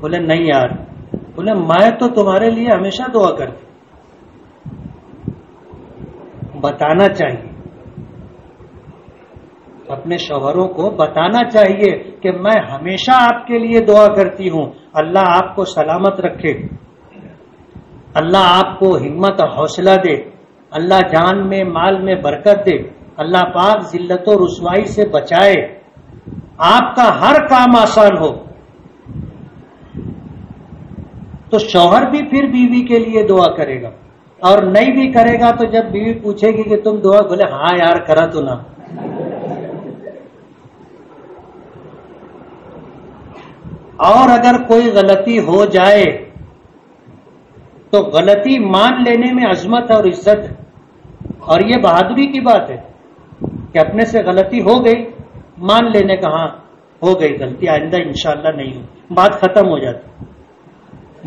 بولے نہیں یار، بولے میں تو تمہارے لیے ہمیشہ دعا کرتی۔ بتانا چاہیے، اپنے شوہروں کو بتانا چاہیے کہ میں ہمیشہ آپ کے لیے دعا کرتی ہوں، اللہ آپ کو سلامت رکھے، اللہ آپ کو ہمت اور حوصلہ دے، اللہ جان میں مال میں برکت دے، اللہ پاک ذلت و رسوائی سے بچائے، آپ کا ہر کام آسان ہو۔ تو شوہر بھی پھر بیوی کے لیے دعا کرے گا، اور نہیں بھی کرے گا تو جب بیوی پوچھے گی کہ تم دعا، بولے ہاں یار کرا تو نا۔ اور اگر کوئی غلطی ہو جائے تو غلطی مان لینے میں عظمت اور عزت ہے، اور یہ بہادری کی بات ہے کہ اپنے سے غلطی ہو گئی مان لینے کا، ہاں ہو گئی غلطی، آئندہ انشاءاللہ نہیں ہو، بات ختم ہو جاتی۔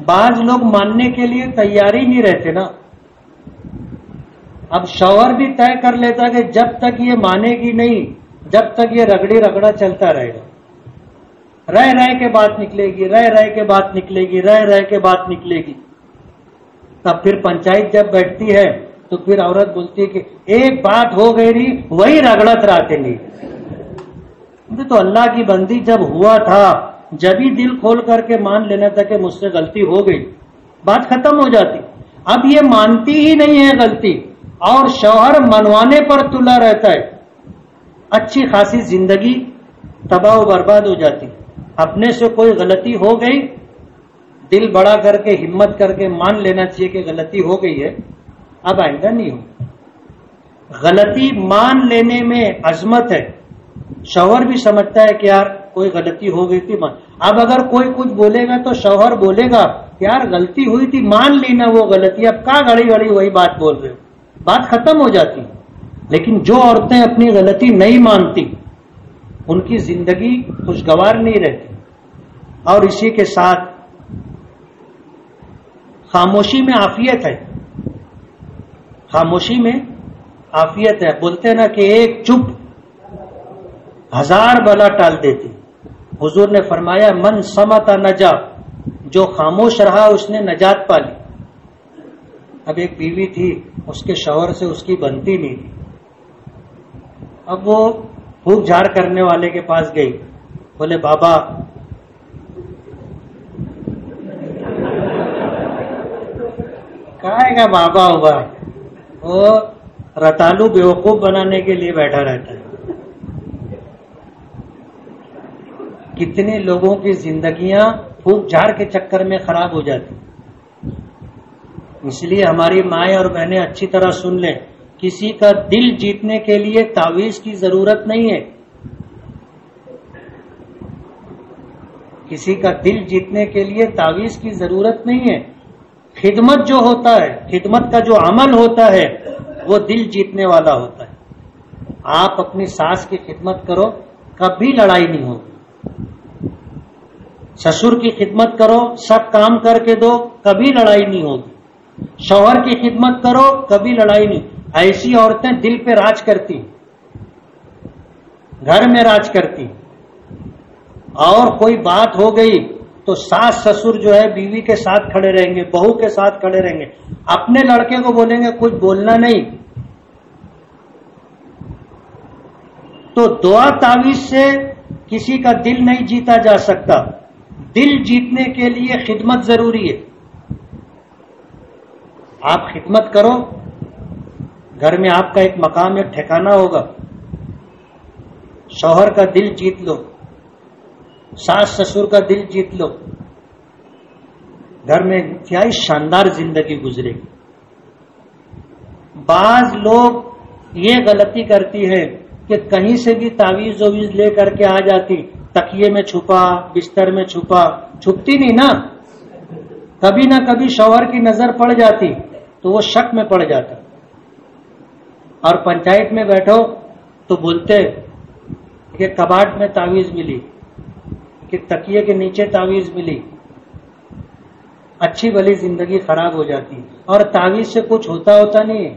بعض لوگ ماننے کے لیے تیار ہی نہیں رہتے نا۔ اب شوہر بھی طے کر لیتا کہ جب تک یہ مانے گی نہیں، جب تک یہ رگڑی رگڑا چلتا رہے گا۔ رہ رہ کے بات نکلے گی، رہ رہ کے بات نکلے گی، رہ رہ کے بات نکلے گی. تب پھر پنچایت جب بیٹھتی ہے تو پھر عورت بولتی ہے کہ ایک بات ہو گئی رہی وہی رگڑت رہتے نہیں. تو اللہ کی بندی جب ہوا تھا جب ہی دل کھول کر کے مان لینا تھا کہ مجھ سے غلطی ہو گئی، بات ختم ہو جاتی. اب یہ مانتی ہی نہیں ہے غلطی اور شوہر منوانے پر تلا رہتا ہے، اچھی خاصی زندگی تباہ و برباد ہو جاتی. اپنے سے کوئی غلطی ہو گئی، دل بڑا کر کے ہمت کر کے مان لینا چاہیے کہ غلطی ہو گئی ہے، اب آئندہ نہیں ہو. غلطی مان لینے میں عظمت ہے. شوہر بھی سمجھتا ہے کہ یار کوئی غلطی ہو گئی تھی مان. اب اگر کوئی کچھ بولے گا تو شوہر بولے گا کہ یار غلطی ہوئی تھی مان لینا وہ غلطی، اب کا گھڑی گھڑی وہی بات بول رہے ہو، بات ختم ہو جاتی. لیکن جو عورتیں اپنی غلطی نہیں مانتی ان کی زندگی خوشگوار نہیں رہتی. اور اسی کے ساتھ خاموشی میں عافیت ہے. خاموشی میں عافیت ہے. بولتے ہیں نا کہ ایک چپ 1000 بلا ٹال دیتی. حضور نے فرمایا من صمت نجا، جو خاموش رہا اس نے نجات پا لی. اب ایک بیوی تھی، اس کے شوہر سے اس کی بنتی نہیں تھی. اب وہ پھونک جھاڑ کرنے والے کے پاس گئی، بولے بابا کہے گا بابا ہوگا، وہ رتالو بیوقوف بنانے کے لیے بیٹھا رہتا ہے. کتنے لوگوں کی زندگیاں پھونک جھاڑ کے چکر میں خراب ہو جاتی. اس لیے ہماری مائیں اور بہنیں اچھی طرح سن لیں، کسی کا دل جیتنے کے لیے تعویذ کی ضرورت نہیں ہے. کسی کا دل جیتنے کے لیے تعویذ کی ضرورت نہیں ہے. خدمت جو ہوتا ہے، خدمت کا جو عمل ہوتا ہے وہ دل جیتنے والا ہوتا ہے. آپ اپنی ساس کی خدمت کرو، کبھی لڑائی نہیں ہوگی. سسر کی خدمت کرو، سب کام کر کے دو، کبھی لڑائی نہیں ہوگی. شوہر کی خدمت کرو، کبھی لڑائی نہیں. ایسی عورتیں دل پہ راج کرتی، گھر میں راج کرتی. اور کوئی بات ہو گئی تو ساس سسر جو ہے بیوی کے ساتھ کھڑے رہیں گے، بہو کے ساتھ کھڑے رہیں گے. اپنے لڑکے کو بولیں گے کچھ بولنا نہیں. تو دعا تعویذ سے کسی کا دل نہیں جیتا جا سکتا. دل جیتنے کے لیے خدمت ضروری ہے. آپ خدمت کرو، گھر میں آپ کا ایک مقام، ایک ٹھکانہ ہوگا. شوہر کا دل جیت لو، ساس سسر کا دل جیت لو، گھر میں انتہائی شاندار زندگی گزرے گی. بعض لوگ یہ غلطی کرتی ہے کہ کہیں سے بھی تعویذ وویز لے کر کے آ جاتی، تکیے میں چھپا، بستر میں چھپا. چھپتی نہیں نا، کبھی نہ کبھی شوہر کی نظر پڑ جاتی تو وہ شک میں پڑ جاتا. اور پنچایت میں بیٹھو تو بولتے کہ کباڑ میں تعویذ ملی، کہ تکیے کے نیچے تعویذ ملی. اچھی بھلی زندگی خراب ہو جاتی. اور تعویذ سے کچھ ہوتا نہیں ہے.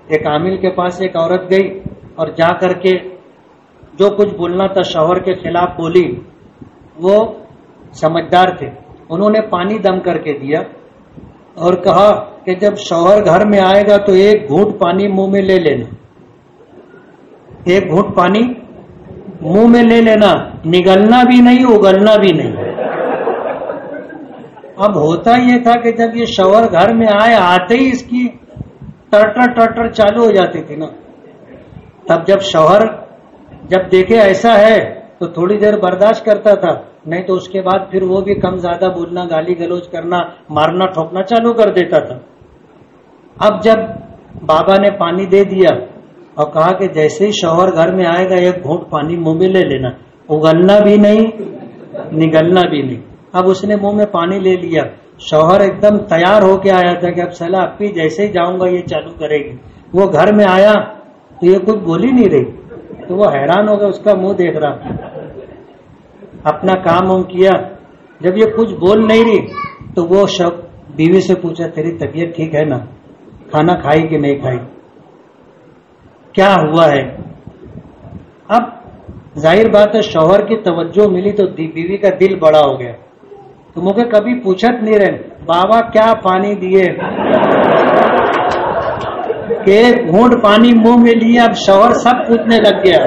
ایک عامل کے پاس ایک عورت گئی اور جا کر کے جو کچھ بولنا تھا شوہر کے خلاف بولی. وہ سمجھدار تھے، انہوں نے پانی دم کر کے دیا اور کہا کہ جب شوہر گھر میں آئے گا تو ایک گھونٹ پانی منہ میں لے لینا، ایک گھونٹ پانی منہ میں لے لینا، نگلنا بھی نہیں اگلنا بھی نہیں. اب ہوتا یہ تھا کہ جب یہ شوہر گھر میں آئے، آتے ہی اس کی ٹر چالو ہو جاتی تھی نا. تب جب شوہر جب دیکھے ایسا ہے تو تھوڑی دیر برداشت کرتا تھا، نہیں تو اس کے بعد پھر وہ بھی کم زیادہ بولنا، گالی گلوچ کرنا، مارنا ٹھوکنا چالو کر دیتا تھا. اب جب بابا نے پانی دے دیا اور کہا کہ جیسے ہی شوہر گھر میں آئے گا ایک گھونٹ پانی منہ میں لے لینا، اگلنا بھی نہیں نگلنا بھی نہیں. اب اس نے منہ میں پانی لے لیا. شوہر ایک دم تیار ہو کے آیا تھا کہ اب صلاح اپی جیسے ہی جاؤں گا یہ چالو کرے گی. وہ گھر میں آیا تو یہ کچھ بول ہی نہیں رہی. تو وہ حیران ہو گیا، اس کا منہ دیکھ رہا، اپنا کام ہم کیا. جب یہ کچھ بول نہیں رہی تو وہ بیوی سے پوچھا تیری طبیعت ٹھیک ہے نا، کھانا کھائی کہ نہیں کھائی، کیا ہوا ہے. اب ظاہر بات ہے شوہر کی توجہ ملی تو بیوی کا دل بڑا ہو گیا. تو مجھے کبھی پوچھت نہیں رہے بابا کیا پانی دیے کہ ایک گھونٹ پانی منہ میں لیے اب شوہر سب پوچھنے لگ گیا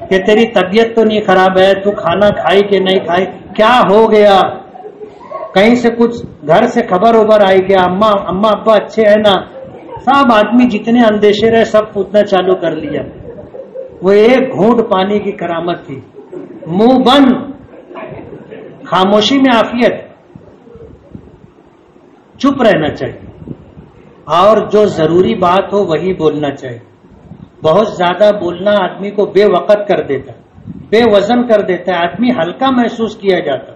کہ تیری طبیعت تو نہیں خراب ہے, تو کھانا کھائی کہ نہیں کھائی, کیا ہو گیا, کہیں سے کچھ گھر سے خبر اوبر آئی کیا, اما ابا اچھے ہیں نا. سب آدمی جتنے اندیشے رہے سب پوچھنا چالو کر لیا. وہ ایک گھونٹ پانی کی کرامت تھی, منہ بند, خاموشی میں عافیت, چپ رہنا چاہیے اور جو ضروری بات ہو وہی بولنا چاہیے. بہت زیادہ بولنا آدمی کو بے وقت کر دیتا, بے وزن کر دیتا ہے, آدمی ہلکا محسوس کیا جاتا.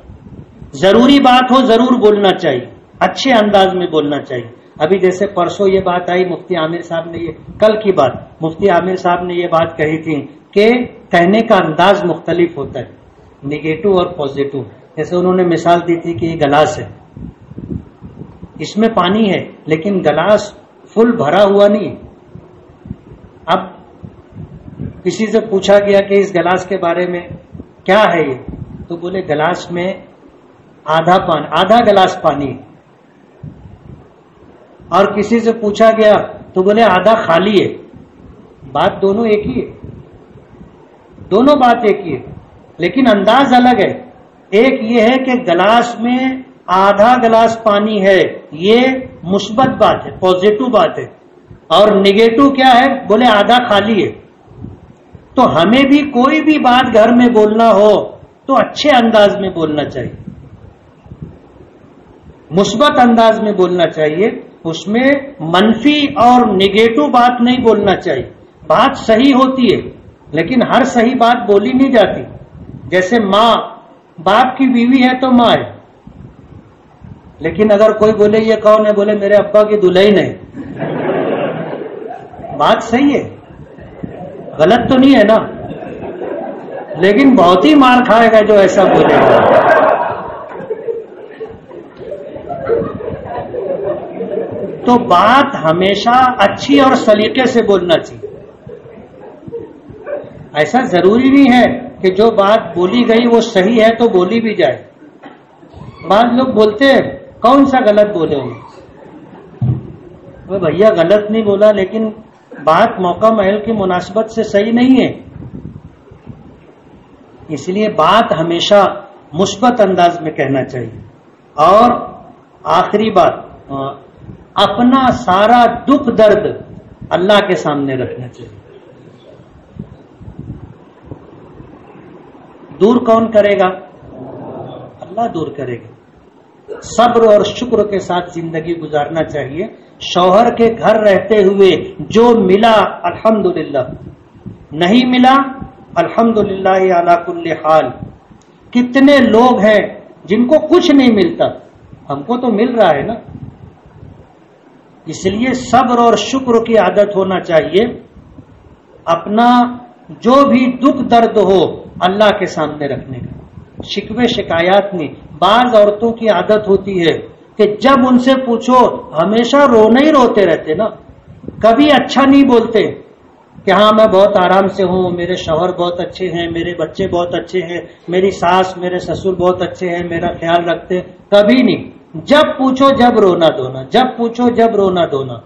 ضروری بات ہو ضرور بولنا چاہیے, اچھے انداز میں بولنا چاہیے. ابھی جیسے پرسوں یہ بات آئی, مفتی عامر صاحب نے, یہ کل کی بات, مفتی عامر صاحب نے یہ بات کہی تھی کہ کہنے کا انداز مختلف ہوتا ہے, نگیٹو اور پازیٹو. جیسے انہوں نے مثال دی تھی کہ یہ گلاس ہے, اس میں پانی ہے لیکن گلاس فل بھرا ہوا نہیں. اب کسی سے پوچھا گیا کہ اس گلاس کے بارے میں کیا ہے یہ, تو بولے گلاس میں آدھا گلاس پانی ہے. اور کسی سے پوچھا گیا تو بولے آدھا خالی ہے. بات دونوں ایک ہی ہے, دونوں بات ایک ہی ہے لیکن انداز الگ ہے. ایک یہ ہے کہ گلاس میں آدھا گلاس پانی ہے, یہ مثبت بات ہے, پازیٹو بات ہے. اور نگیٹو کیا ہے, بولے آدھا خالی ہے. تو ہمیں بھی کوئی بھی بات گھر میں بولنا ہو تو اچھے انداز میں بولنا چاہیے, مثبت انداز میں بولنا چاہیے. اس میں منفی اور نگیٹو بات نہیں بولنا چاہیے. بات صحیح ہوتی ہے لیکن ہر صحیح بات بولی نہیں جاتی. جیسے ماں باپ کی بیوی ہے تو ماں ہے, لیکن اگر کوئی بولے یہ کون ہے, بولے میرے ابا کی دلہن ہے, بات صحیح ہے, غلط تو نہیں ہے نا, لیکن بہت ہی مار کھائے گا جو ایسا بولے گا. تو بات ہمیشہ اچھی اور سلیقے سے بولنا چاہیے. ایسا ضروری نہیں ہے کہ جو بات بولی گئی وہ صحیح ہے تو بولی بھی جائے. بعض لوگ بولتے ہیں کون سا غلط بولے ہوں, وہ بھیا غلط نہیں بولا لیکن بات موقع محل کی مناسبت سے صحیح نہیں ہے. اس لیے بات ہمیشہ مثبت انداز میں کہنا چاہیے. اور آخری بات, اپنا سارا دکھ درد اللہ کے سامنے رکھنا چاہیے. دور کون کرے گا, اللہ دور کرے گا. صبر اور شکر کے ساتھ زندگی گزارنا چاہیے. شوہر کے گھر رہتے ہوئے جو ملا الحمدللہ, نہیں ملا الحمدللہ علی کل حال. کتنے لوگ ہیں جن کو کچھ نہیں ملتا, ہم کو تو مل رہا ہے نا. اس لیے صبر اور شکر کی عادت ہونا چاہیے. اپنا جو بھی دکھ درد ہو اللہ کے سامنے رکھنے کا, شکوے شکایات نہیں. بعض عورتوں کی عادت ہوتی ہے کہ جب ان سے پوچھو ہمیشہ رونا ہی روتے رہتے نا, کبھی اچھا نہیں بولتے کہ ہاں میں بہت آرام سے ہوں, میرے شوہر بہت اچھے ہیں, میرے بچے بہت اچھے ہیں, میری ساس میرے سسر بہت اچھے ہیں, میرا خیال رکھتے, کبھی نہیں. جب پوچھو جب رونا دھونا, جب پوچھو جب رونا دھونا.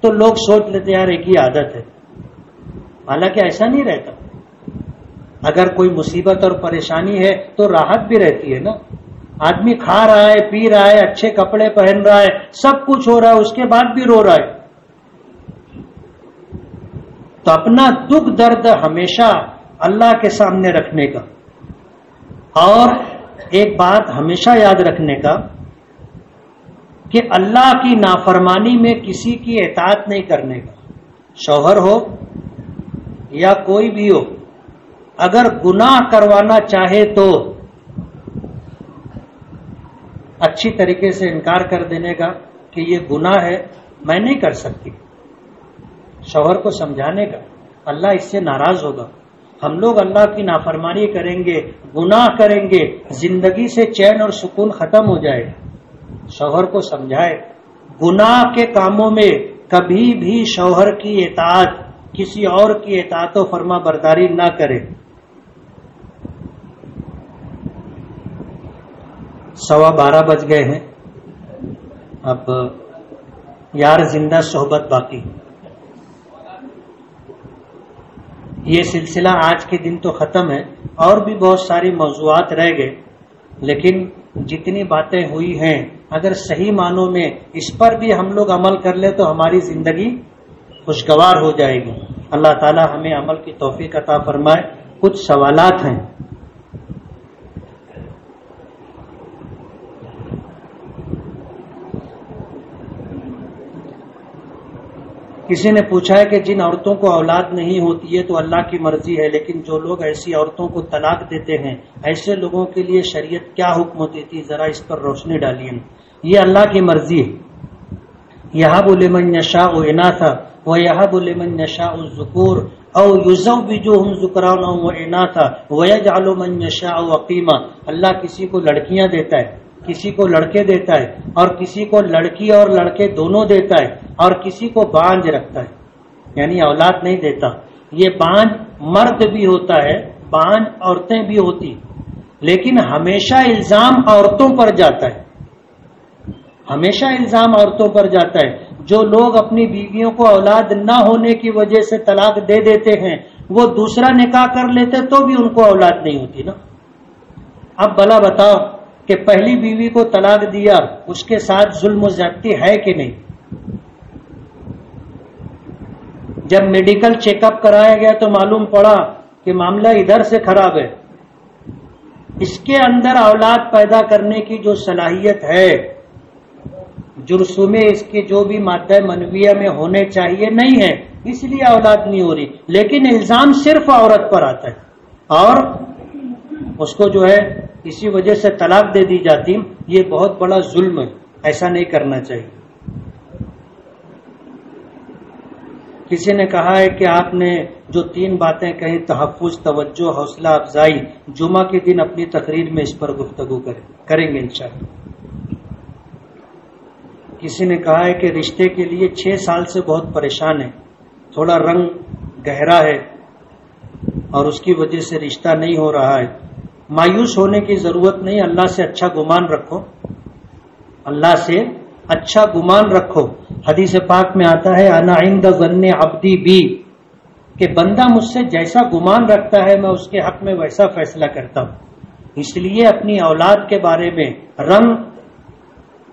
تو لوگ سوچ لیتے یار ایک ہی عادت ہے, حالانکہ ایسا نہیں رہتا. اگر کوئی مصیبت اور پریشانی ہے تو راحت بھی رہتی ہے نا. آدمی کھا رہا ہے, پی رہا ہے, اچھے کپڑے پہن رہا ہے, سب کچھ ہو رہا ہے, اس کے بعد بھی رو رہا ہے. تو اپنا دکھ درد ہمیشہ اللہ کے سامنے رکھنے کا. اور ایک بات ہمیشہ یاد رکھنے کا کہ اللہ کی نافرمانی میں کسی کی اطاعت نہیں کرنے کا. شوہر ہو یا کوئی بھی ہو, اگر گناہ کروانا چاہے تو اچھی طریقے سے انکار کر دینے کا کہ یہ گناہ ہے, میں نہیں کر سکتی. شوہر کو سمجھانے کا, اللہ اس سے ناراض ہوگا. ہم لوگ اللہ کی نافرمانی کریں گے, گناہ کریں گے, زندگی سے چین اور سکون ختم ہو جائے. شوہر کو سمجھائے گناہ کے کاموں میں کبھی بھی شوہر کی اطاعت کسی اور کی اطاعت و فرما برداری نہ کرے۔ 12:15 بج گئے ہیں، اب یار زندہ صحبت باقی۔ یہ سلسلہ آج کے دن تو ختم ہے، اور بھی بہت ساری موضوعات رہ گئے، لیکن جتنی باتیں ہوئی ہیں اگر صحیح معنوں میں اس پر بھی ہم لوگ عمل کر لیں تو ہماری زندگی خوشگوار ہو جائے گی۔ اللہ تعالی ہمیں عمل کی توفیق عطا فرمائے۔ کچھ سوالات ہیں۔ کسی نے پوچھا ہے کہ جن عورتوں کو اولاد نہیں ہوتی ہے تو اللہ کی مرضی ہے، لیکن جو لوگ ایسی عورتوں کو طلاق دیتے ہیں ایسے لوگوں کے لیے شریعت کیا حکم دیتی، ذرا اس پر روشنی ڈالیے۔ یہ اللہ کی مرضی ہے۔ یہب لمن یشاء اناثا ویہب لمن یشاء الذکور او یزوجہم ذکرانا واناثا ویجعل من یشاء عقیما۔ اللہ کسی کو لڑکیاں دیتا ہے، کسی کو لڑکے دیتا ہے، اور کسی کو لڑکی اور لڑکے دونوں دیتا ہے، اور کسی کو بانجھ رکھتا ہے، یعنی اولاد نہیں دیتا۔ یہ بانجھ مرد بھی ہوتا ہے، بانجھ عورتیں بھی ہوتی، لیکن ہمیشہ الزام عورتوں پر جاتا ہے، ہمیشہ الزام عورتوں پر جاتا ہے۔ جو لوگ اپنی بیویوں کو اولاد نہ ہونے کی وجہ سے طلاق دے دیتے ہیں وہ دوسرا نکاح کر لیتے تو بھی ان کو اولاد نہیں ہوتی نا۔ اب بھلا بتاؤ کہ پہلی بیوی کو طلاق دیا، اس کے ساتھ ظلم و زیادتی ہے کہ نہیں؟ جب میڈیکل چیک اپ کرایا گیا تو معلوم پڑا کہ معاملہ ادھر سے خراب ہے، اس کے اندر اولاد پیدا کرنے کی جو صلاحیت ہے، جرثومے اس کے جو بھی مادہ منویہ میں ہونے چاہیے نہیں ہے، اس لیے اولاد نہیں ہو رہی، لیکن الزام صرف عورت پر آتا ہے اور اس کو جو ہے اسی وجہ سے طلاق دے دی جاتی۔ یہ بہت بڑا ظلم ہے، ایسا نہیں کرنا چاہیے۔ کسی نے کہا ہے کہ آپ نے جو 3 باتیں کہیں، تحفظ، توجہ، حوصلہ افزائی، جمعہ کے دن اپنی تقریر میں اس پر گفتگو کریں گے انشاءاللہ۔ کسی نے کہا ہے کہ رشتے کے لیے 6 سال سے بہت پریشان ہے، تھوڑا رنگ گہرا ہے اور اس کی وجہ سے رشتہ نہیں ہو رہا ہے۔ مایوس ہونے کی ضرورت نہیں، اللہ سے اچھا گمان رکھو، اللہ سے اچھا گمان رکھو۔ حدیث پاک میں آتا ہے انا عند ظن عبدی بی، کہ بندہ مجھ سے جیسا گمان رکھتا ہے میں اس کے حق میں ویسا فیصلہ کرتا ہوں۔ اس لیے اپنی اولاد کے بارے میں رنگ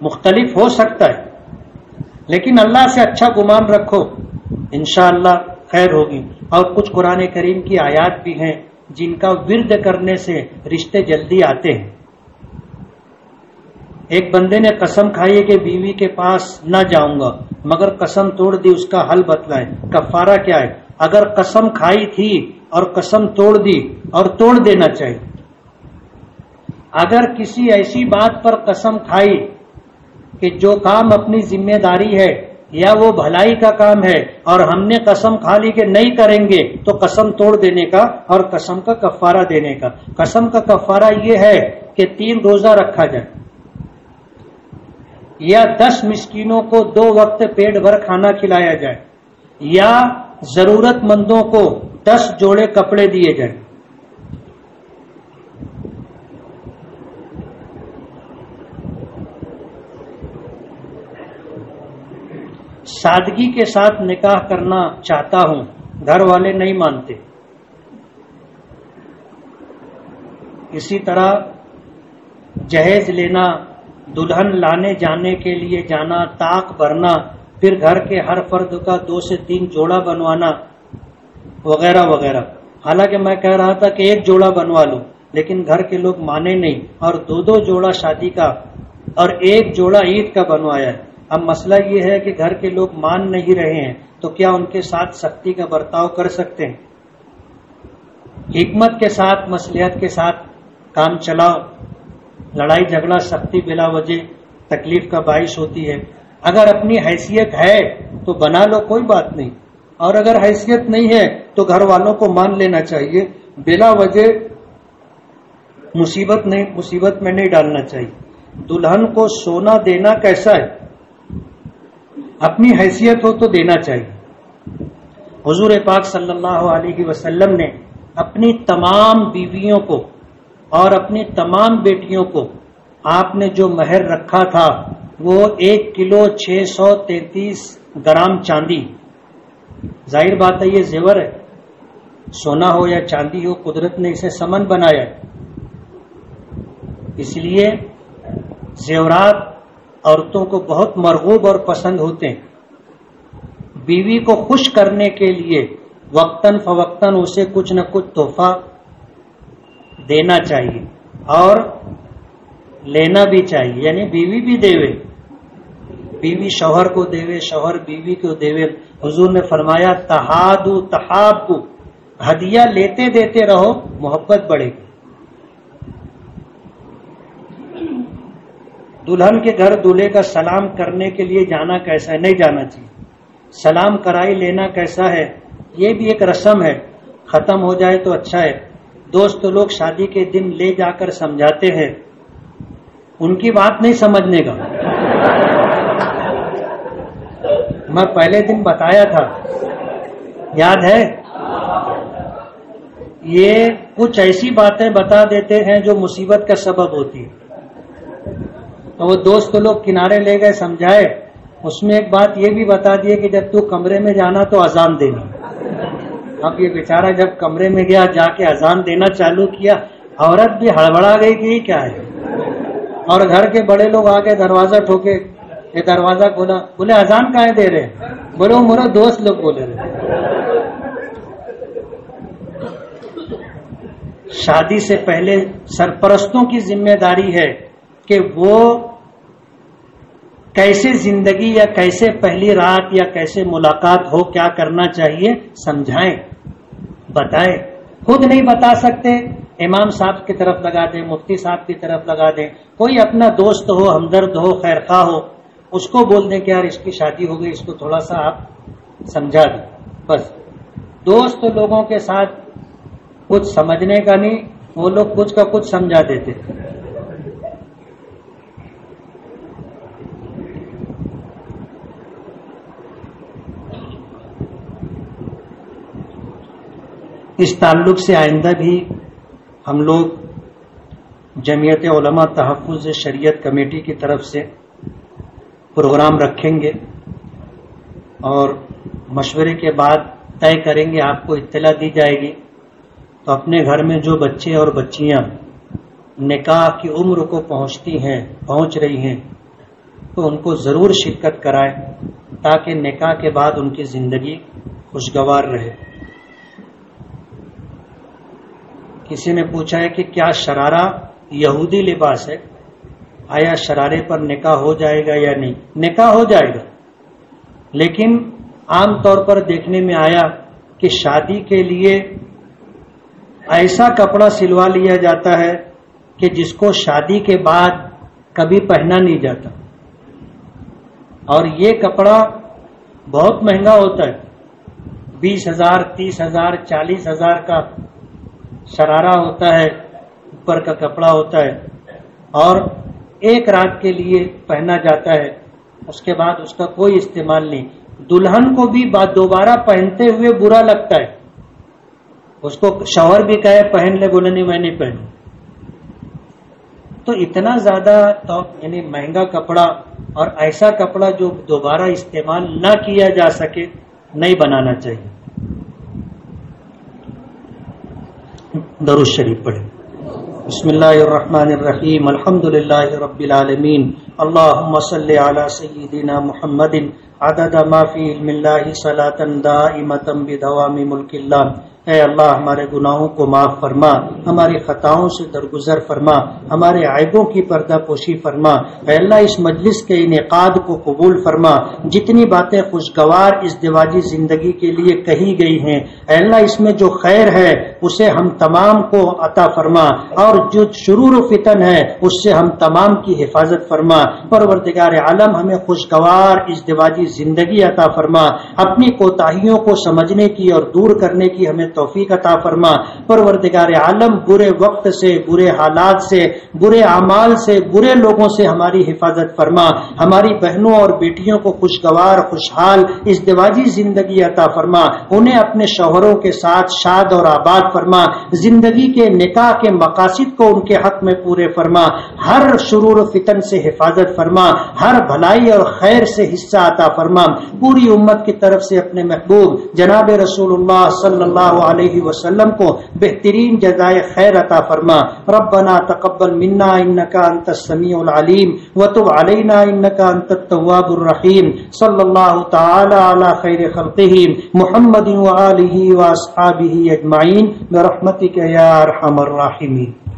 مختلف ہو سکتا ہے، لیکن اللہ سے اچھا گمان رکھو، انشاءاللہ خیر ہوگی۔ اور کچھ قرآن کریم کی آیات بھی ہیں جن کا ورد کرنے سے رشتے جلدی آتے ہیں۔ ایک بندے نے قسم کھائی کہ بیوی کے پاس نہ جاؤں گا، مگر قسم توڑ دی، اس کا حل بتلائیں، کفارہ کیا ہے؟ اگر قسم کھائی تھی اور قسم توڑ دی اور توڑ دینا چاہیے۔ اگر کسی ایسی بات پر قسم کھائی کہ جو کام اپنی ذمہ داری ہے یا وہ بھلائی کا کام ہے اور ہم نے قسم کھا لی کہ نہیں کریں گے، تو قسم توڑ دینے کا اور قسم کا کفارہ دینے کا۔ قسم کا کفارہ یہ ہے کہ 3 روزہ رکھا جائے، یا 10 مسکینوں کو 2 وقت پیٹ بھر کھانا کھلایا جائے، یا ضرورت مندوں کو 10 جوڑے کپڑے دیے جائیں۔ سادگی کے ساتھ نکاح کرنا چاہتا ہوں، گھر والے نہیں مانتے۔ اسی طرح جہیز لینا، دلہن لانے جانے کے لیے جانا، طاق بھرنا، پھر گھر کے ہر فرد کا 2 سے 3 جوڑا بنوانا وغیرہ وغیرہ۔ حالانکہ میں کہہ رہا تھا کہ 1 جوڑا بنوا لو، لیکن گھر کے لوگ مانے نہیں اور 2 جوڑا شادی کا اور 1 جوڑا عید کا بنوایا ہے۔ اب مسئلہ یہ ہے کہ گھر کے لوگ مان نہیں رہے ہیں تو کیا ان کے ساتھ سختی کا برتاؤ کر سکتے ہیں؟ حکمت کے ساتھ، مصلحت کے ساتھ کام چلاؤ۔ لڑائی جھگڑا سختی بلا وجہ تکلیف کا باعث ہوتی ہے۔ اگر اپنی حیثیت ہے تو بنا لو، کوئی بات نہیں، اور اگر حیثیت نہیں ہے تو گھر والوں کو مان لینا چاہیے، بلا وجہ مصیبت میں نہیں ڈالنا چاہیے۔ دلہن کو سونا دینا کیسا ہے؟ اپنی حیثیت ہو تو دینا چاہیے، حضور پاک صلی اللہ علیہ وسلم نے اپنی تمام بیویوں کو اور اپنی تمام بیٹیوں کو آپ نے جو مہر رکھا تھا وہ 1 کلو 633 گرام چاندی. ظاہر بات ہے یہ زیور ہے، سونا ہو یا چاندی ہو، قدرت نے اسے سمن بنایا ہے. اس لیے زیورات عورتوں کو بہت مرغوب اور پسند ہوتے ہیں. بیوی کو خوش کرنے کے لیے وقتاً فوقتاً اسے کچھ نہ کچھ تحفہ دینا چاہیے اور لینا بھی چاہیے، یعنی بیوی بھی دیوے، بیوی شوہر کو دیوے، شوہر بیوی کو دیوے. حضور نے فرمایا تحادو تحابو، ہدیہ لیتے دیتے رہو، محبت بڑھے گی. دلہن کے گھر دولہے کا سلام کرنے کے لیے جانا کیسا ہے؟ نہیں جانا چاہیے. سلام کرائی لینا کیسا ہے؟ یہ بھی ایک رسم ہے، ختم ہو جائے تو اچھا ہے. دوست لوگ شادی کے دن لے جا کر سمجھاتے ہیں، ان کی بات نہیں سمجھنے کا. میں پہلے دن بتایا تھا، یاد ہے؟ یہ کچھ ایسی باتیں بتا دیتے ہیں جو مصیبت کا سبب ہوتی ہے. تو وہ دوست لوگ کنارے لے گئے، سمجھائے. اس میں ایک بات یہ بھی بتا دیے کہ جب تو کمرے میں جانا تو اذان دینا. اب یہ بیچارہ جب کمرے میں گیا، جا کے اذان دینا چالو کیا، عورت بھی ہڑبڑا گئی کہ یہ کیا ہے. اور گھر کے بڑے لوگ آ کے دروازہ ٹھوکے، یہ دروازہ کھولا، بولے اذان کہاں دے رہے ہیں؟ بولے وہ میرا دوست لوگ بولے رہے. شادی سے پہلے سرپرستوں کی ذمہ داری ہے کہ وہ کیسے زندگی یا کیسے پہلی رات یا کیسے ملاقات ہو، کیا کرنا چاہیے، سمجھائیں، بتائیں. خود نہیں بتا سکتے، امام صاحب کی طرف لگا دیں، مفتی صاحب کی طرف لگا دیں، کوئی اپنا دوست ہو، ہمدرد ہو، خیرخواہ ہو، اس کو بول دیں کہ یار اس کی شادی ہو گئی، اس کو تھوڑا سا آپ سمجھا دیں. بس دوست لوگوں کے ساتھ کچھ سمجھنے کا نہیں، وہ لوگ کچھ کا کچھ سمجھا دیتے. اس تعلق سے آئندہ بھی ہم لوگ جمعیت علماء تحفظ شریعت کمیٹی کی طرف سے پروگرام رکھیں گے اور مشورے کے بعد طے کریں گے، آپ کو اطلاع دی جائے گی. تو اپنے گھر میں جو بچے اور بچیاں نکاح کی عمر کو پہنچ رہی ہیں تو ان کو ضرور شرکت کرائیں تاکہ نکاح کے بعد ان کی زندگی خوشگوار رہے. کسی نے پوچھا ہے کہ کیا شرارہ یہودی لباس ہے، آیا شرارے پر نکاح ہو جائے گا یا نہیں؟ نکاح ہو جائے گا، لیکن عام طور پر دیکھنے میں آیا کہ شادی کے لیے ایسا کپڑا سلوا لیا جاتا ہے کہ جس کو شادی کے بعد کبھی پہنا نہیں جاتا، اور یہ کپڑا بہت مہنگا ہوتا ہے. 20,000 30,000 40,000 کا شرارہ ہوتا ہے، اوپر کا کپڑا ہوتا ہے، اور ایک رات کے لیے پہنا جاتا ہے، اس کے بعد اس کا کوئی استعمال نہیں. دلہن کو بھی دوبارہ پہنتے ہوئے برا لگتا ہے، اس کو شوہر بھی کہے پہن لے، بولے نہیں میں نہیں پہنوں. تو اتنا زیادہ یعنی مہنگا کپڑا اور ایسا کپڑا جو دوبارہ استعمال نہ کیا جا سکے نہیں بنانا چاہیے. درود شریف پڑھیں. بسم اللہ الرحمن الرحیم، الحمدللہ رب العالمین، اللہم صلی علی سیدنا محمد عدد ما فی علم اللہ صلاۃ دائمۃ بدوام ملک اللہ. اے اللہ ہمارے گناہوں کو معاف فرما، ہماری خطاؤں سے درگزر فرما، ہمارے عیبوں کی پردہ پوشی فرما. اے اللہ اس مجلس کے انعقاد کو قبول فرما، جتنی باتیں خوشگوار ازدواجی زندگی کے لیے کہی گئی ہیں اے اللہ اس میں جو خیر ہے اسے ہم تمام کو عطا فرما، اور جو شرور و فتن ہے اس سے ہم تمام کی حفاظت فرما. پروردگار عالم ہمیں خوشگوار ازدواجی زندگی عطا فرما، اپنی کوتاہیوں کو سمجھنے کی اور دور کرنے کی ہمیں توفیق عطا فرما۔ پروردگار عالم برے وقت سے، برے حالات سے، برے اعمال سے، برے لوگوں سے ہماری حفاظت فرما۔ ہماری بہنوں اور بیٹیوں کو خوشگوار، خوشحال، ازدواجی زندگی عطا فرما۔ انہیں اپنے شوہروں کے ساتھ شاد اور آباد فرما۔ زندگی کے نکاح کے مقاصد کو ان کے حق میں پورے فرما۔ ہر شرور و فتن سے حفاظت فرما۔ ہر بھلائی اور خیر سے حصہ عطا فرما۔ پوری امت کی طرف سے اپنے محبوب جناب رسول اللہ صلی اللہ علیہ وسلم کو بہترین جزائے خیر عطا فرما۔ ربنا تقبل منا انک انت السمیع العلیم وتب علینا انک انت التواب الرحیم۔ صلی اللہ تعالی علی خیر خلقہ محمد وآلہ واصحابہ اجمعین برحمتک یا ارحم الراحمین۔